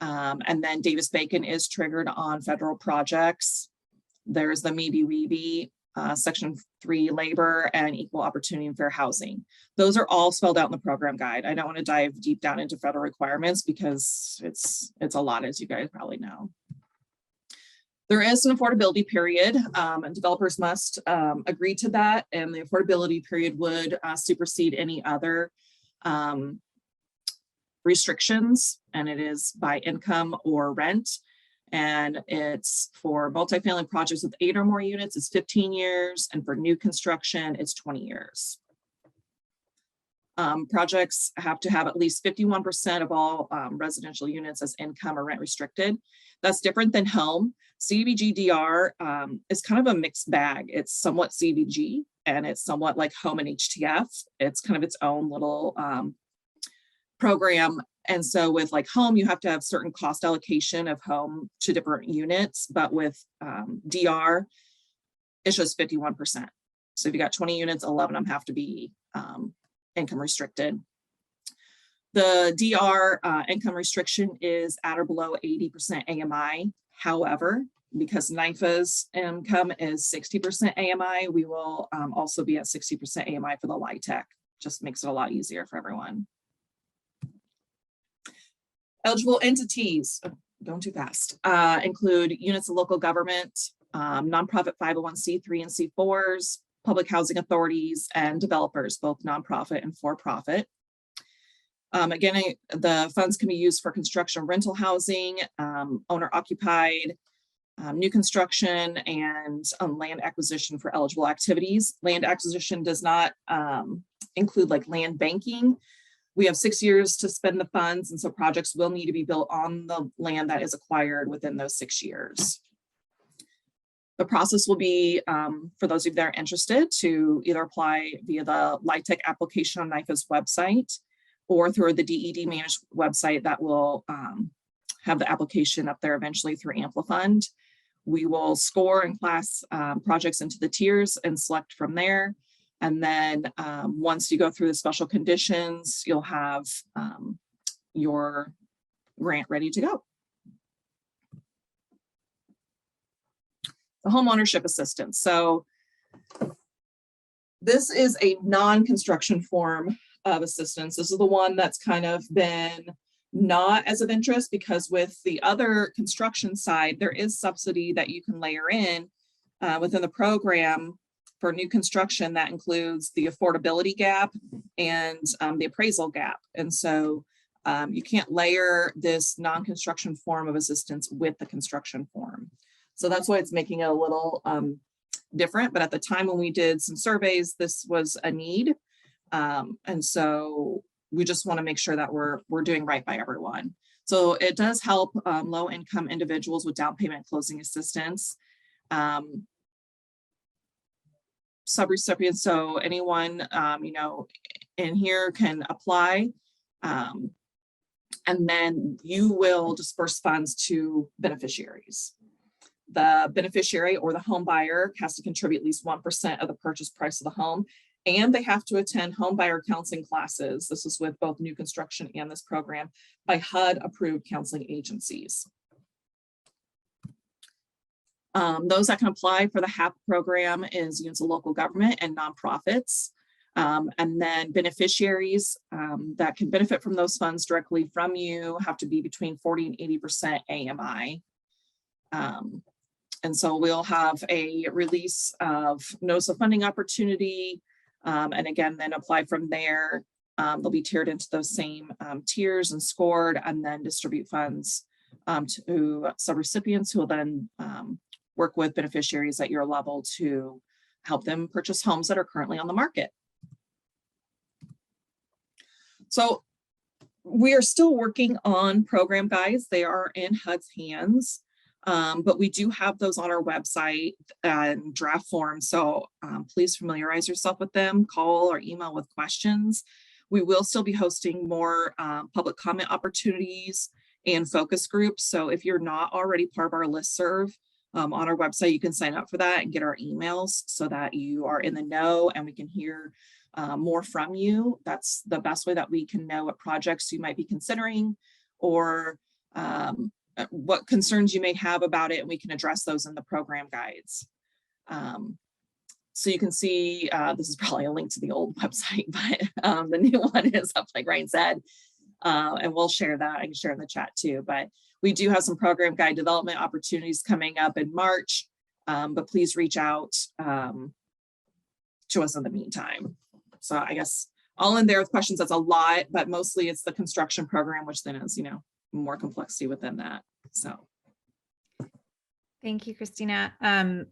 And then Davis-Bacon is triggered on federal projects. There's the MEBY-WEBY, Section 3 labor and equal opportunity and fair housing. Those are all spelled out in the program guide. I don't want to dive deep down into federal requirements because it's a lot, as you guys probably know. There is an affordability period, and developers must agree to that, and the affordability period would supersede any other restrictions, and it is by income or rent. And it's for multifamily projects with 8 or more units, it's 15 years. And for new construction, it's 20 years. Projects have to have at least 51% of all residential units as income or rent restricted. That's different than home. CDBG-DR is kind of a mixed bag. It's somewhat CDBG and it's somewhat like home and HTF. It's kind of its own little program. And so with like home, you have to have certain cost allocation of home to different units, but with DR, it's just 51%. So if you got 20 units, 11 of them have to be income restricted. The DR income restriction is at or below 80% AMI. However, because NYFA's income is 60% AMI, we will also be at 60% AMI for the LIHTC. Just makes it a lot easier for everyone. Eligible entities, going too fast, include units of local government, nonprofit 501c3 and C4s, public housing authorities, and developers, both nonprofit and for-profit. Again, the funds can be used for construction, rental housing, owner-occupied, new construction, and land acquisition for eligible activities. Land acquisition does not include like land banking. We have 6 years to spend the funds, and so projects will need to be built on the land that is acquired within those 6 years. The process will be, for those of you that are interested, to either apply via the LIHTC application on NYFA's website or through the DED managed website that will have the application up there eventually through Amplifund. We will score and class projects into the tiers and select from there. And then once you go through the special conditions, you'll have your grant ready to go. The home ownership assistance. So this is a non-construction form of assistance. This is the one that's kind of been not as of interest because with the other construction side, there is subsidy that you can layer in within the program for new construction that includes the affordability gap and the appraisal gap. And so you can't layer this non-construction form of assistance with the construction form. So that's why it's making it a little different. But at the time when we did some surveys, this was a need. And so we just want to make sure that we're doing right by everyone. So it does help low income individuals with down payment closing assistance. Subrecipients, so anyone in here can apply. And then you will disperse funds to beneficiaries. The beneficiary or the home buyer has to contribute at least 1% of the purchase price of the home, and they have to attend home buyer counseling classes. This is with both new construction and this program by HUD approved counseling agencies. Those that can apply for the HAP program is units of local government and nonprofits. And then beneficiaries that can benefit from those funds directly from you have to be between 40 and 80% AMI. And so we'll have a release of notice of funding opportunity. And again, then apply from there. They'll be tiered into those same tiers and scored, and then distribute funds to subrecipients who will then work with beneficiaries at your level to help them purchase homes that are currently on the market. So we are still working on program guides. They are in HUD's hands. But we do have those on our website and draft form. So please familiarize yourself with them, call or email with questions. We will still be hosting more public comment opportunities and focus groups. So if you're not already part of our listserv on our website, you can sign up for that and get our emails so that you are in the know and we can hear more from you. That's the best way that we can know what projects you might be considering or what concerns you may have about it, and we can address those in the program guides. So you can see, this is probably a link to the old website, but the new one is up, like Ryan said, and we'll share that. I can share in the chat too, but we do have some program guide development opportunities coming up in March, but please reach out to us in the meantime. So I guess all in there with questions, that's a lot, but mostly it's the construction program, which then is, more complexity within that. So Thank you, Christina. I'm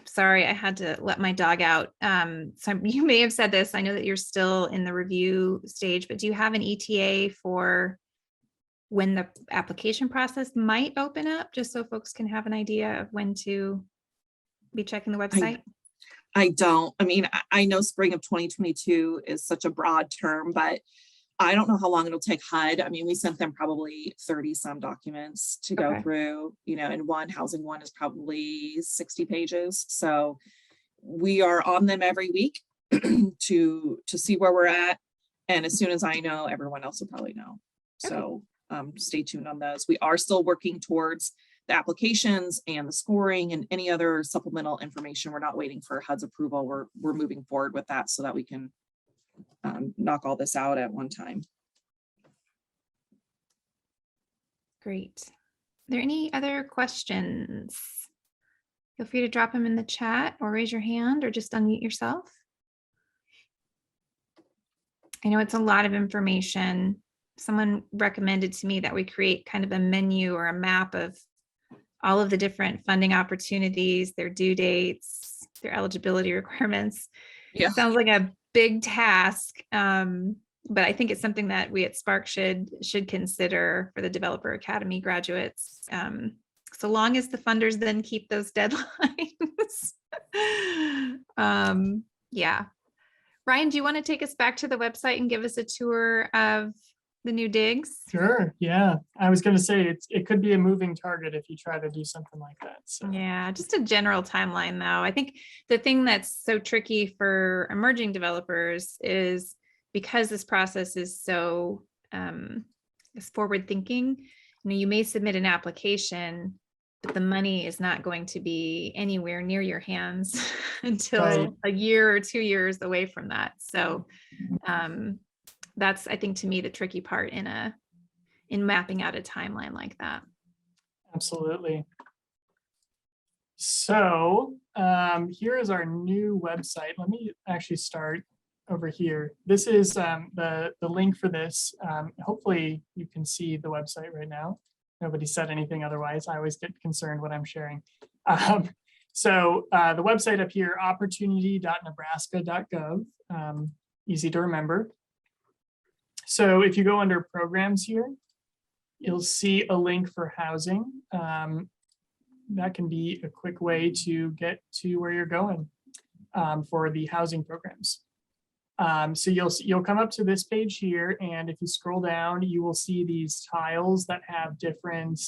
sorry, I had to let my dog out. So you may have said this. I know that you're still in the review stage, but do you have an ETA for when the application process might open up, just so folks can have an idea of when to be checking the website? I don't. I mean, I know spring of 2022 is such a broad term, but I don't know how long it'll take HUD. I mean, we sent them probably 30 some documents to go Okay. through, you know, and housing one is probably 60 pages. So we are on them every week to see where we're at. And as soon as I know, everyone else will probably know. So stay tuned on those. We are still working towards the applications and the scoring and any other supplemental information. We're not waiting for HUD's approval. We're moving forward with that so that we can knock all this out at one time. Great. Are there any other questions? Feel free to drop them in the chat or raise your hand or just unmute yourself. I know it's a lot of information. Someone recommended to me that we create kind of a menu or a map of all of the different funding opportunities, their due dates, their eligibility requirements. Yeah. Sounds like a big task, but I think it's something that we at Spark should consider for the Developer Academy graduates. So long as the funders then keep those deadlines. Yeah. Ryan, do you want to take us back to the website and give us a tour of the new digs? Sure. Yeah. I was going to say it could be a moving target if you try to do something like that. So Yeah, just a general timeline though. I think the thing that's so tricky for emerging developers is because this process is so is forward thinking, you know, you may submit an application, but the money is not going to be anywhere near your hands until Right. a year or 2 years away from that. So that's, I think, to me, the tricky part in mapping out a timeline like that. Absolutely. So here is our new website. Let me actually start over here. This is the link for this. Hopefully you can see the website right now. Nobody said anything otherwise. I always get concerned when I'm sharing. So the website up here, opportunity.nebraska.gov, easy to remember. So if you go under programs here, you'll see a link for housing. That can be a quick way to get to where you're going for the housing programs. So you'll come up to this page here, and if you scroll down, you will see these tiles that have different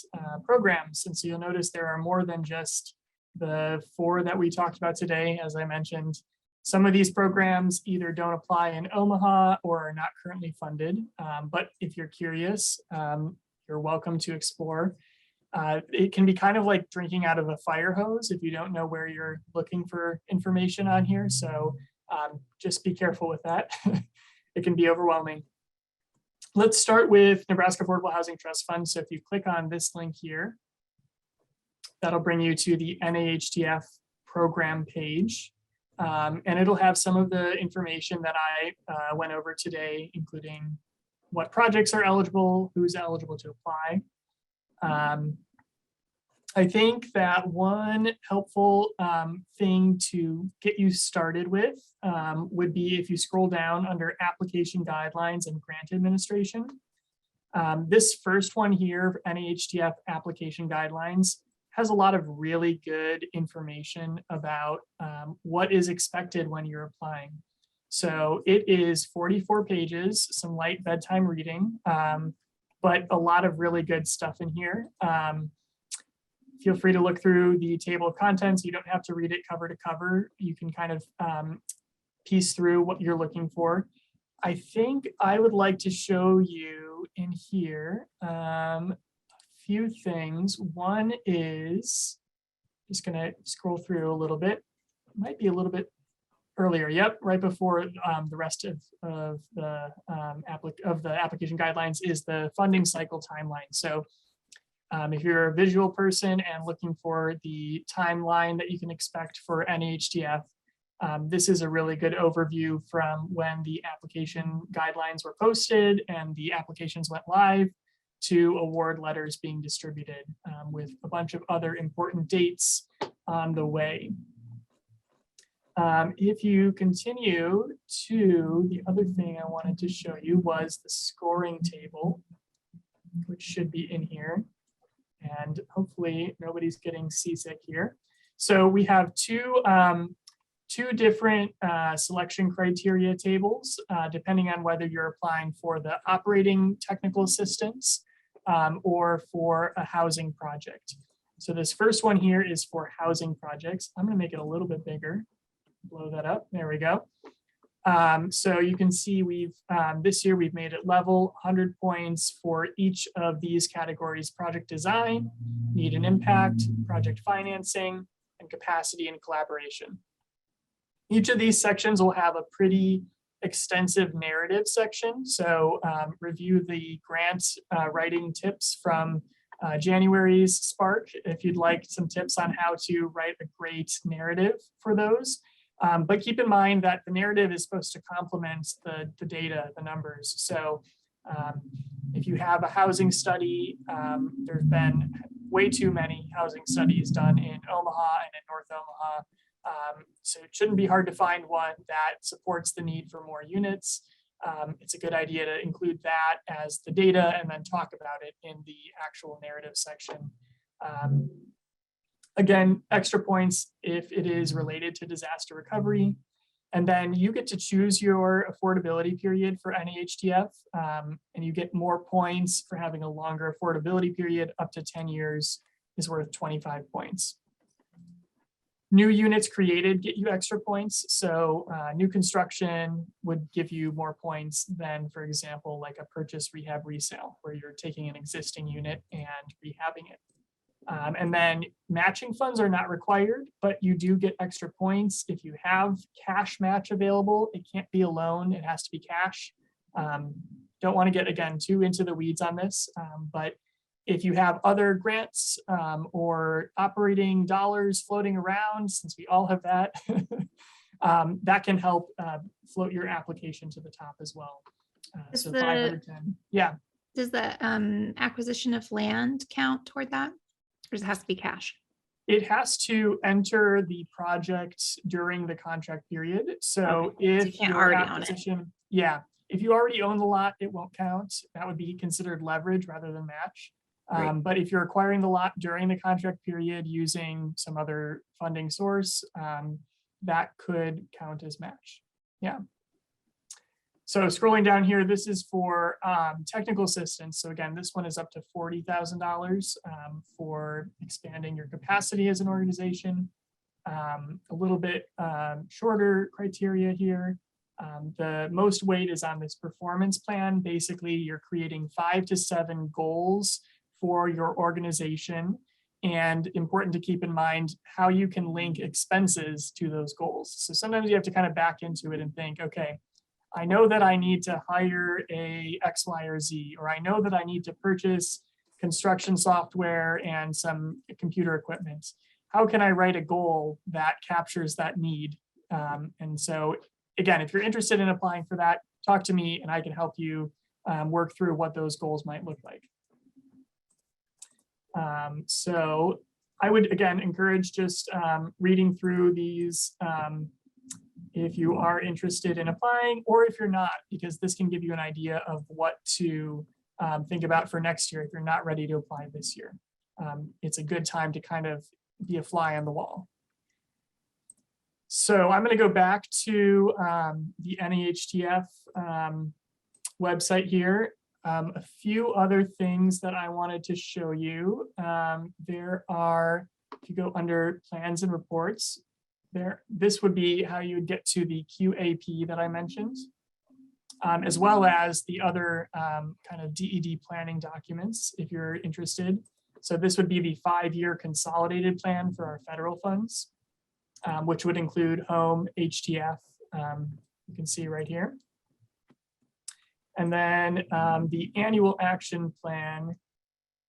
programs. And so you'll notice there are more than just the 4 that we talked about today. As I mentioned, some of these programs either don't apply in Omaha or are not currently funded. But if you're curious, you're welcome to explore. It can be kind of like drinking out of a fire hose if you don't know where you're looking for information on here. So just be careful with that. It can be overwhelming. Let's start with Nebraska Affordable Housing Trust Fund. So if you click on this link here, that'll bring you to the NAHTF program page. And it'll have some of the information that I went over today, including what projects are eligible, who's eligible to apply. I think that one helpful thing to get you started with would be if you scroll down under application guidelines and grant administration. This first one here, NAHTF application guidelines, has a lot of really good information about what is expected when you're applying. So it is 44 pages, some light bedtime reading, but a lot of really good stuff in here. Feel free to look through the table of contents. You don't have to read it cover to cover. You can kind of piece through what you're looking for. I think I would like to show you in here a few things. One is, just gonna scroll through a little bit. It might be a little bit earlier. Yep, right before the rest of the application guidelines is the funding cycle timeline. So if you're a visual person and looking for the timeline that you can expect for NAHTF, this is a really good overview from when the application guidelines were posted and the applications went live. to award letters being distributed with a bunch of other important dates on the way. If you continue to, the other thing I wanted to show you was the scoring table, which should be in here. And hopefully nobody's getting seasick here. So we have two different selection criteria tables, depending on whether you're applying for the operating technical assistance or for a housing project. So this first one here is for housing projects. I'm going to make it a little bit bigger. Blow that up. There we go. So you can see we've this year we've made it level, 100 points for each of these categories: project design, need and impact, project financing, and capacity and collaboration. Each of these sections will have a pretty extensive narrative section. So review the grant writing tips from January's Spark if you'd like some tips on how to write a great narrative for those. But keep in mind that the narrative is supposed to complement the data, the numbers. So if you have a housing study, there's been way too many housing studies done in Omaha and in North Omaha. So it shouldn't be hard to find one that supports the need for more units. It's a good idea to include that as the data and then talk about it in the actual narrative section. Again, extra points if it is related to disaster recovery. And then you get to choose your affordability period for NEHTF, and you get more points for having a longer affordability period. Up to 10 years is worth 25 points. New units created get you extra points. So new construction would give you more points than, for example, like a purchase, rehab, resale, where you're taking an existing unit and rehabbing it. And then matching funds are not required, but you do get extra points if you have cash match available. It can't be a loan, it has to be cash. Don't want to get, again, too into the weeds on this, but if you have other grants or operating dollars floating around, since we all have that, that can help float your application to the top as well. So 510, yeah. Does the acquisition of land count toward that? Or does it have to be cash? It has to enter the project during the contract period. So if you can't your already own it. acquisition, yeah, if you already own the lot, it won't count. That would be considered leverage rather than match. Right. But if you're acquiring the lot during the contract period using some other funding source, that could count as match. Yeah. So scrolling down here, this is for technical assistance. So again, this one is up to $40,000 for expanding your capacity as an organization. A little bit shorter criteria here. The most weight is on this performance plan. Basically, you're creating 5 to 7 goals for your organization. And important to keep in mind how you can link expenses to those goals. So sometimes you have to kind of back into it and think, okay, I know that I need to hire a X, Y, or Z, or I know that I need to purchase construction software and some computer equipment. How can I write a goal that captures that need? And so again, if you're interested in applying for that, talk to me and I can help you work through what those goals might look like. So I would, again, encourage just reading through these if you are interested in applying, or if you're not, because this can give you an idea of what to think about for next year if you're not ready to apply this year. It's a good time to kind of be a fly on the wall. So I'm going to go back to the NEHTF website here. A few other things that I wanted to show you. There are, if you go under plans and reports, this would be how you would get to the QAP that I mentioned, as well as the other kind of DED planning documents if you're interested. So this would be the 5-year consolidated plan for our federal funds, which would include home, HTF, you can see right here. And then the annual action plan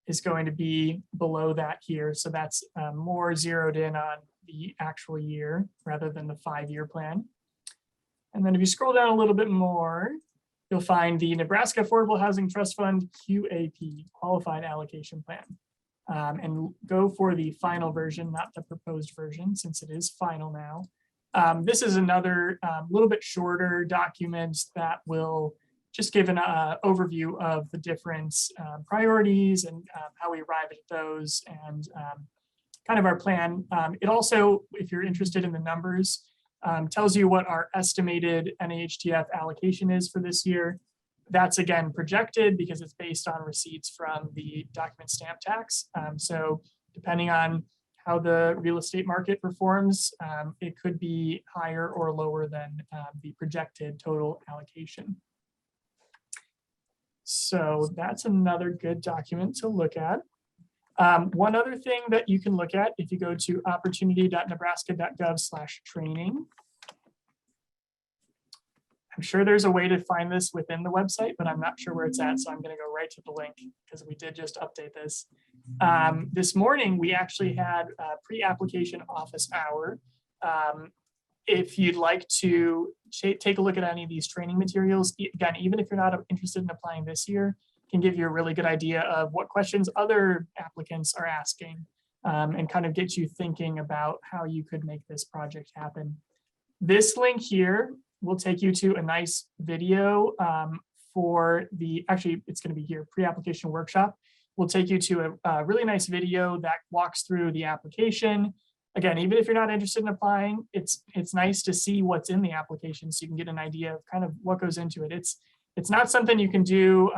is going to be below that here. So that's more zeroed in on the actual year rather than the 5-year plan. And then if you scroll down a little bit more, you'll find the Nebraska Affordable Housing Trust Fund QAP, Qualified Allocation Plan. And go for the final version, not the proposed version, since it is final now. This is another little bit shorter document that will just give an overview of the different priorities and how we arrive at those and kind of our plan. It also, if you're interested in the numbers, tells you what our estimated NAHTF allocation is for this year. That's again projected because it's based on receipts from the document stamp tax. So depending on how the real estate market performs, it could be higher or lower than the projected total allocation. So that's another good document to look at. One other thing that you can look at if you go to opportunity.nebraska.gov/training. I'm sure there's a way to find this within the website, but I'm not sure where it's at. So I'm going to go right to the link because we did just update this. This morning, we actually had a pre-application office hour. If you'd like to take a look at any of these training materials, again, even if you're not interested in applying this year, can give you a really good idea of what questions other applicants are asking and kind of get you thinking about how you could make this project happen. This link here will take you to a nice video for the, actually it's going to be here, pre-application workshop. We'll take you to a really nice video that walks through the application. Again, even if you're not interested in applying, it's nice to see what's in the application so you can get an idea of kind of what goes into it. It's not something you can do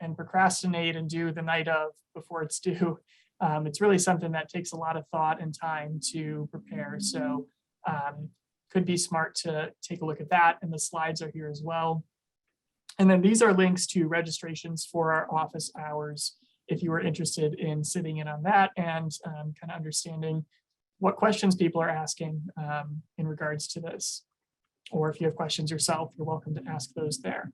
and procrastinate and do the night of before it's due. It's really something that takes a lot of thought and time to prepare. So could be smart to take a look at that. And the slides are here as well. And then these are links to registrations for our office hours if you were interested in sitting in on that and kind of understanding what questions people are asking in regards to this. Or if you have questions yourself, you're welcome to ask those there.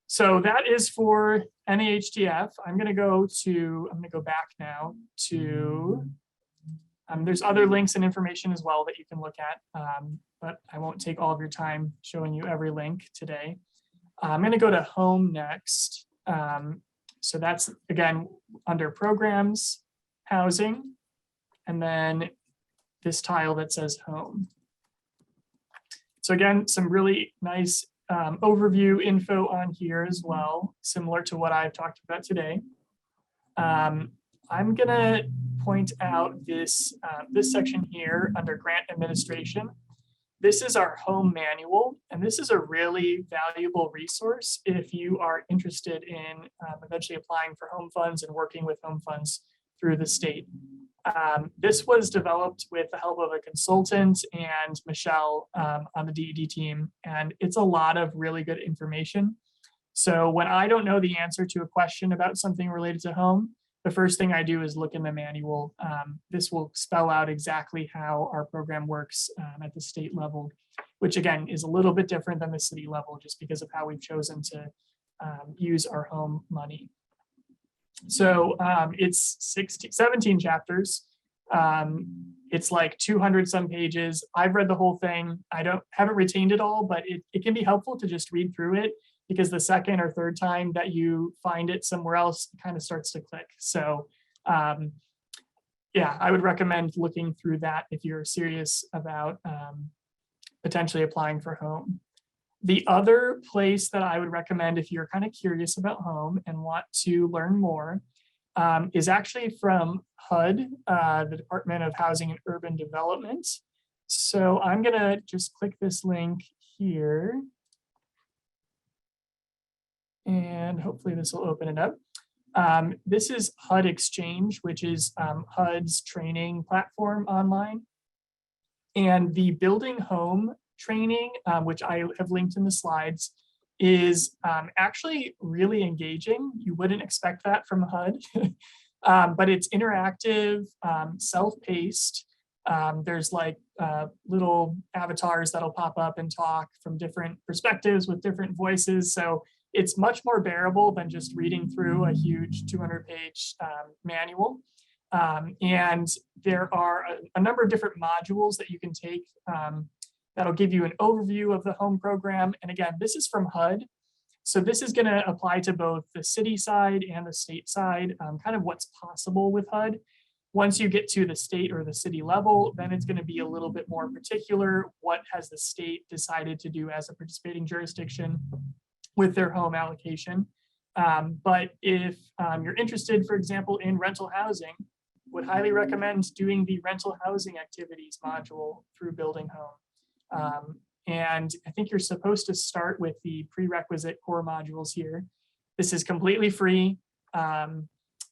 So that is for NAHTF. I'm going to go back now to, there's other links and information as well that you can look at, but I won't take all of your time showing you every link today. I'm going to go to home next. So that's, again, under programs, housing, and then this tile that says home. So again, some really nice overview info on here as well, similar to what I've talked about today. I'm gonna point out this, this section here under grant administration. This is our home manual, and this is a really valuable resource if you are interested in eventually applying for home funds and working with home funds through the state. This was developed with the help of a consultant and Michelle on the DED team, and it's a lot of really good information. So when I don't know the answer to a question about something related to home, the first thing I do is look in the manual. This will spell out exactly how our program works at the state level, which again is a little bit different than the city level just because of how we've chosen to use our home money. So it's 17 chapters. It's like 200 some pages. I've read the whole thing. I haven't retained it all, but it can be helpful to just read through it because the second or third time that you find it somewhere else, it kind of starts to click. So yeah, I would recommend looking through that if you're serious about potentially applying for home. The other place that I would recommend if you're kind of curious about home and want to learn more is actually from HUD, the Department of Housing and Urban Development. So I'm gonna just click this link here. And hopefully this will open it up. This is HUD Exchange, which is HUD's training platform online. And the Building Home training, which I have linked in the slides, is actually really engaging. You wouldn't expect that from HUD, but it's interactive, self-paced. There's like little avatars that'll pop up and talk from different perspectives with different voices. So it's much more bearable than just reading through a huge 200-page manual. And there are a number of different modules that you can take That'll give you an overview of the home program. And again, this is from HUD. So this is going to apply to both the city side and the state side, kind of what's possible with HUD. Once you get to the state or the city level, then it's going to be a little bit more particular. What has the state decided to do as a participating jurisdiction with their home allocation? But if you're interested, for example, in rental housing, would highly recommend doing the rental housing activities module through Building Home. And I think you're supposed to start with the prerequisite core modules here. This is completely free.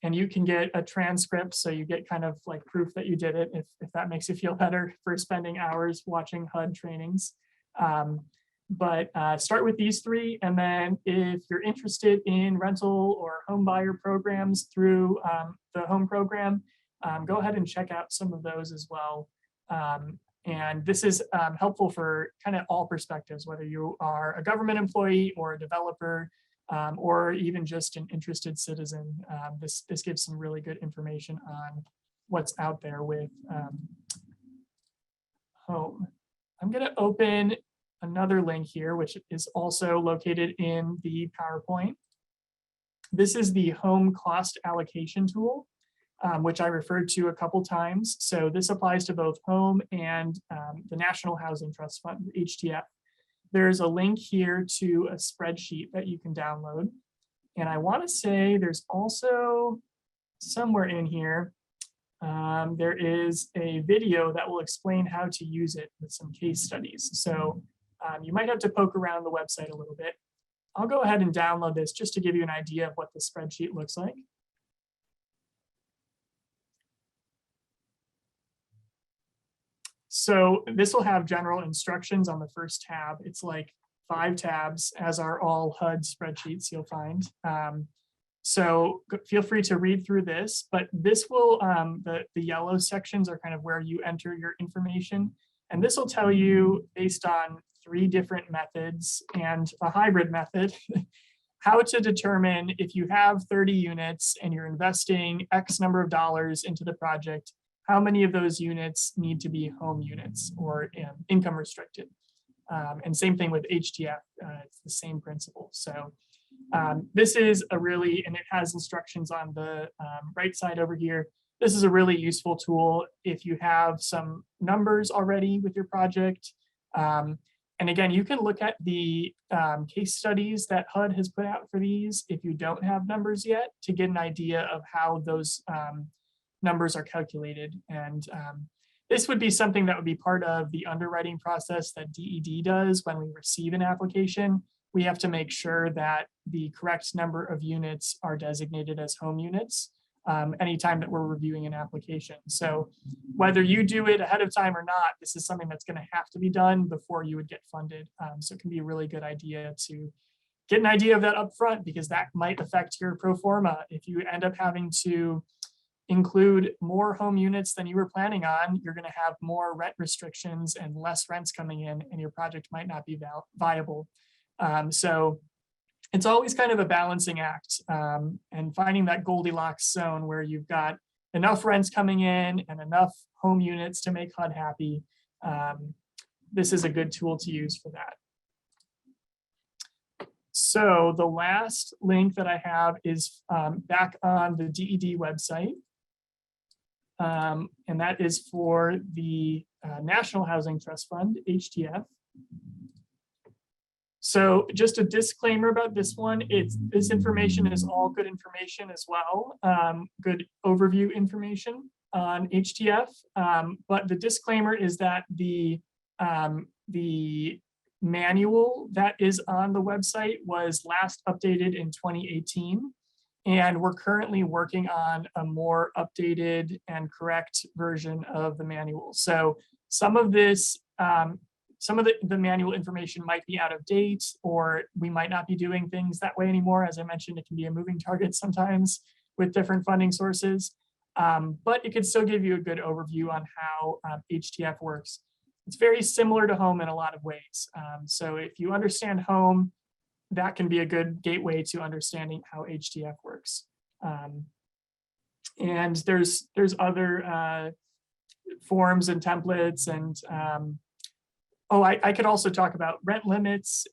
And you can get a transcript, so you get kind of like proof that you did it, if that makes you feel better for spending hours watching HUD trainings. But start with these three, and then if you're interested in rental or home buyer programs through the home program, go ahead and check out some of those as well. And this is helpful for kind of all perspectives, whether you are a government employee or a developer, or even just an interested citizen. This gives some really good information on what's out there with home. I'm going to open another link here, which is also located in the PowerPoint. This is the home cost allocation tool, which I referred to a couple times. So this applies to both home and the National Housing Trust Fund, HTF. There's a link here to a spreadsheet that you can download. And I want to say there's also somewhere in here, there is a video that will explain how to use it with some case studies. So you might have to poke around the website a little bit. I'll go ahead and download this just to give you an idea of what the spreadsheet looks like. So this will have general instructions on the first tab. It's like 5 tabs, as are all HUD spreadsheets you'll find. So feel free to read through this, but this will, the yellow sections are kind of where you enter your information. And this will tell you, based on 3 different methods and a hybrid method, how to determine if you have 30 units and you're investing X number of dollars into the project, how many of those units need to be home units or income restricted. And same thing with HTF, it's the same principle. So this is a really, and it has instructions on the right side over here. This is a really useful tool if you have some numbers already with your project. And again, you can look at the case studies that HUD has put out for these if you don't have numbers yet, to get an idea of how those numbers are calculated. And this would be something that would be part of the underwriting process that DED does when we receive an application. We have to make sure that the correct number of units are designated as home units anytime that we're reviewing an application. So whether you do it ahead of time or not, this is something that's going to have to be done before you would get funded. So it can be a really good idea to get an idea of that upfront, because that might affect your pro forma. If you end up having to include more home units than you were planning on, you're going to have more rent restrictions and less rents coming in, and your project might not be viable. So it's always kind of a balancing act, and finding that Goldilocks zone where you've got enough rents coming in and enough home units to make HUD happy. This is a good tool to use for that. So the last link that I have is back on the DED website. And that is for the National Housing Trust Fund, HTF. So just a disclaimer about this one, this information is all good information as well, good overview information on HTF. But the disclaimer is that the manual that is on the website was last updated in 2018. And we're currently working on a more updated and correct version of the manual. So some of this, some of the manual information might be out of date, or we might not be doing things that way anymore. As I mentioned, it can be a moving target sometimes with different funding sources, but it could still give you a good overview on how HTF works. It's very similar to home in a lot of ways. So if you understand home, that can be a good gateway to understanding how HTF works. And there's other forms and templates and Oh, I could also talk about rent limits.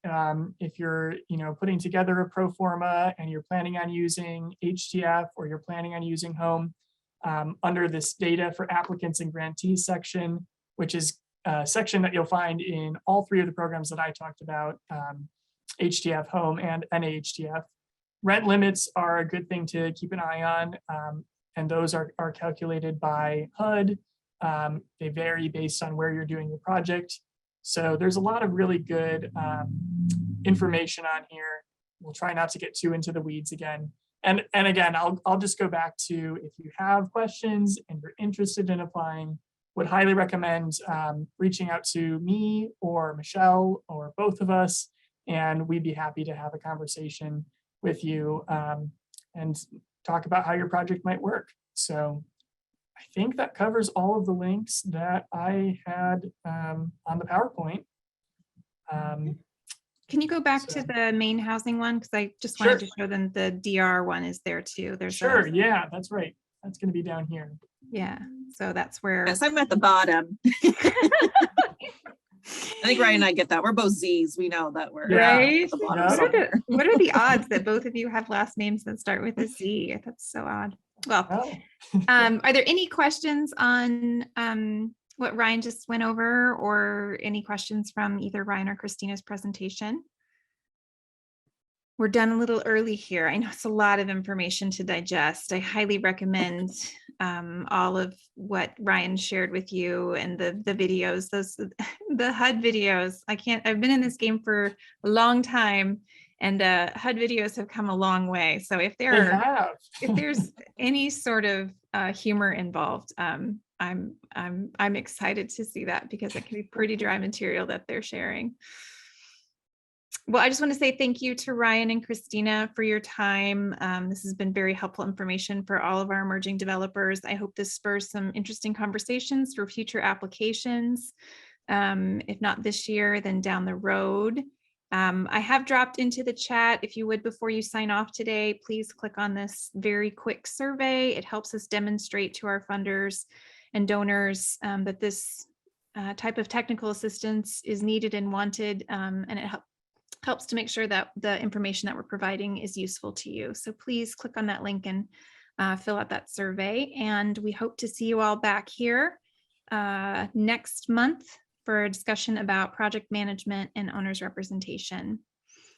If you're, putting together a pro forma and you're planning on using HTF or you're planning on using home, under this data for applicants and grantees section, which is a section that you'll find in all three of the programs that I talked about, HTF, home, and NAHTF. Rent limits are a good thing to keep an eye on, and those are calculated by HUD. They vary based on where you're doing your project. So there's a lot of really good information on here. We'll try not to get too into the weeds again. And again, I'll just go back to, if you have questions and you're interested in applying, would highly recommend reaching out to me or Michelle or both of us, and we'd be happy to have a conversation with you and talk about how your project might work. So I think that covers all of the links that I had on the PowerPoint. Can you go back So- to the main housing one? Because I just wanted Sure. to show them the DR one is there too. There's Sure, yeah, that's right. That's going to be down here. yeah. So that's where Yes, I'm at the bottom. I think Ryan and I get that. We're both Z's. We know that we're Yeah. right. at the bottom Yeah. somewhere. What are the odds that both of you have last names that start with a Z? That's so odd. Well, Oh, are there any questions on what Ryan just went over, or any questions from either Ryan or Christina's presentation? We're done a little early here. I know it's a lot of information to digest. I highly recommend all of what Ryan shared with you and the videos, the HUD videos. I've been in this game for a long time, and HUD videos have come a long way. So if they if have. there's any sort of humor involved, I'm excited to see that, because it can be pretty dry material that they're sharing. Well, I just want to say thank you to Ryan and Christina for your time. This has been very helpful information for all of our emerging developers. I hope this spurs some interesting conversations for future applications. If not this year, then down the road. I have dropped into the chat. If you would, before you sign off today, please click on this very quick survey. It helps us demonstrate to our funders and donors that this type of technical assistance is needed and wanted, and it helps to make sure that the information that we're providing is useful to you. So please click on that link and fill out that survey. And we hope to see you all back here next month for a discussion about project management and owner's representation.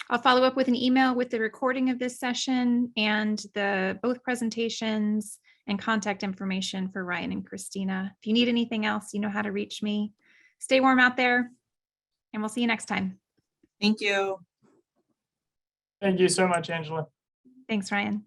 I'll follow up with an email with the recording of this session and both presentations and contact information for Ryan and Christina. If you need anything else, you know how to reach me. Stay warm out there, and we'll see you next time. Thank you. Thank you so much, Angela. Thanks, Ryan.